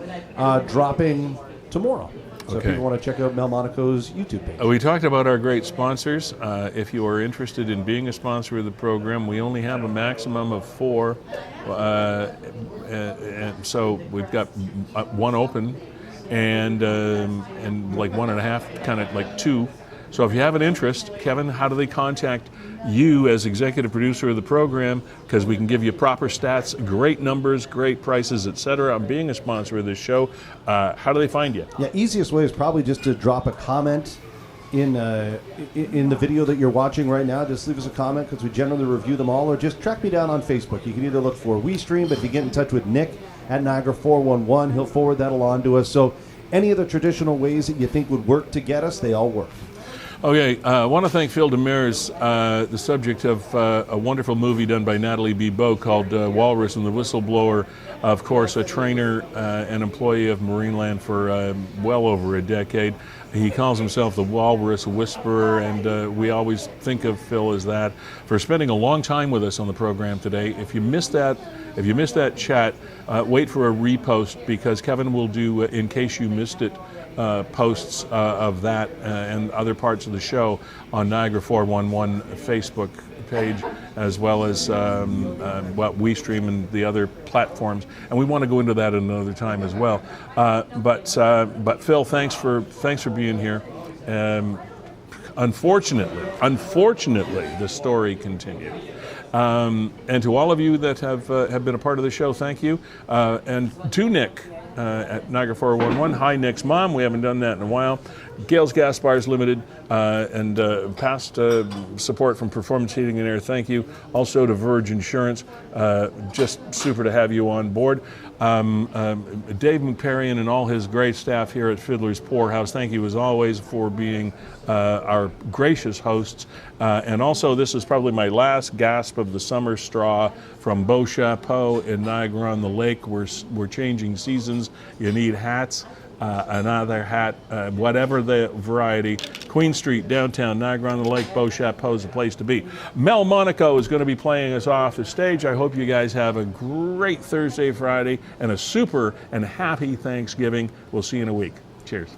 dropping tomorrow. So if people want to check out Mel Monaco's YouTube page. We talked about our great sponsors. If you are interested in being a sponsor of the program, we only have a maximum of 4. And so we've got one open and like 1.5, kind of like 2. So if you have an interest, Kevin, how do they contact you as executive producer of the program? Because we can give you proper stats, great numbers, great prices, etc. on being a sponsor of this show. How do they find you? Yeah, easiest way is probably just to drop a comment in the video that you're watching right now. Just leave us a comment because we generally review them all, or just track me down on Facebook. You can either look for WeeStream, but if you get in touch with Nick at Niagara 411, he'll forward that along to us. So any of the traditional ways that you think would work to get us, they all work. Okay, I want to thank Phil Demers, the subject of a wonderful movie done by Natalie B. Bow called Walrus and the Whistleblower. Of course, a trainer and employee of Marineland for well over a decade. He calls himself the Walrus Whisperer, and we always think of Phil as that. For spending a long time with us on the program today. If you missed that chat, wait for a repost because Kevin will do, in case you missed it, posts of that and other parts of the show on Niagara 411 Facebook page, as well as WeeStream and the other platforms. And we want to go into that another time as well. But Phil, thanks for being here. Unfortunately, the story continued. And to all of you that have been a part of the show, thank you. And to Nick at Niagara 411, hi Nick's mom, we haven't done that in a while. Gales Gas Bars Limited and past support from Performance Heating and Air, thank you. Also to Verge Insurance, just super to have you on board. Dave McParian and all his great staff here at Fiddler's Poorhouse, thank you as always for being our gracious hosts. And also, this is probably my last gasp of the summer straw from Beau Chapeau in Niagara-on-the-Lake. We're changing seasons. You need hats. Another hat, whatever the variety. Queen Street, downtown, Niagara-on-the-Lake, Beau Chapeau is the place to be. Mel Monaco is going to be playing us off the stage. I hope you guys have a great Thursday, Friday, and a super and happy Thanksgiving. We'll see you in a week. Cheers.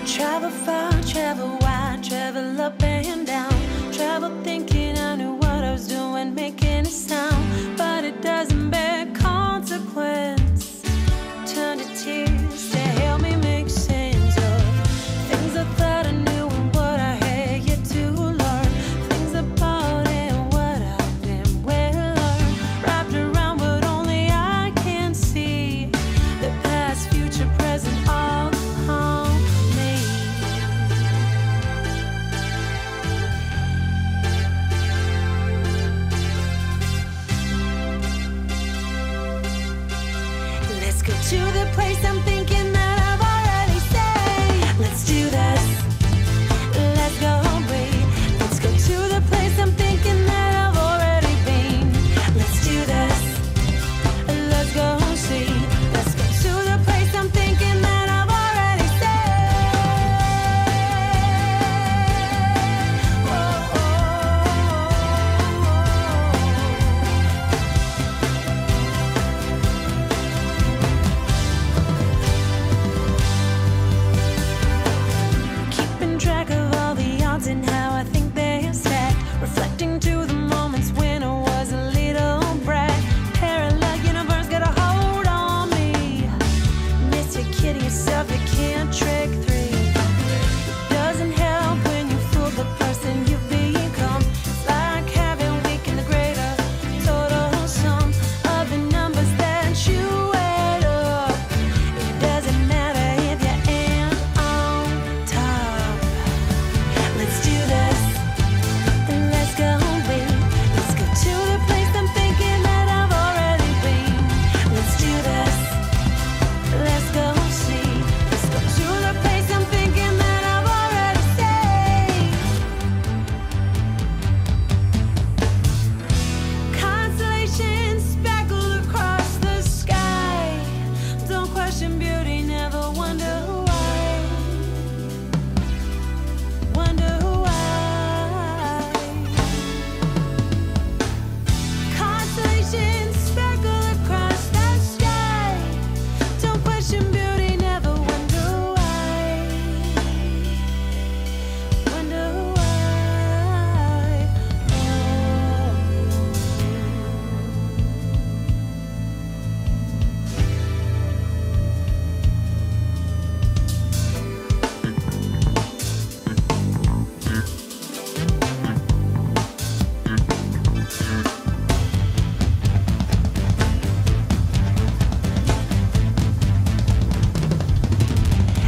Travel far, travel wide, travel up and down. Travel thinking I knew what I was doing, making a sound, but it doesn't bear consequence. Turn to tears to help me make sense of things I thought I knew and what I had yet to learn. Things about and what I've been well learned. Wrapped around but only I can see the past, future, present, all on me. Let's go to the place I'm thinking that I've already stayed. Let's do this. Let's go breathe. Let's go to the place I'm thinking that I've already been. Let's do this. Let's go see. Let's go to the place I'm thinking that I've already stayed. Whoa, keeping track of all the odds and how I think they stacked. Reflecting to the moments when I was a little brat. Parallel universe got a hold on me. Miss you kidding yourself, you can't trick three. It doesn't help when you fool the person you've become. It's like having weak in the greater total sum of the numbers that you add up. It doesn't matter if you end on top. Let's do this. Let's go breathe. Let's go to the place I'm thinking that I've already been. Let's do this. Let's go see. Let's go to the place I'm thinking that I've already stayed. Constellations speckled across the sky. Don't question beauty, never wonder why. Wonder why. Constellations speckled across the sky. Don't question beauty, never wonder why. Wonder why.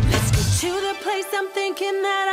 Let's go to the place I'm thinking that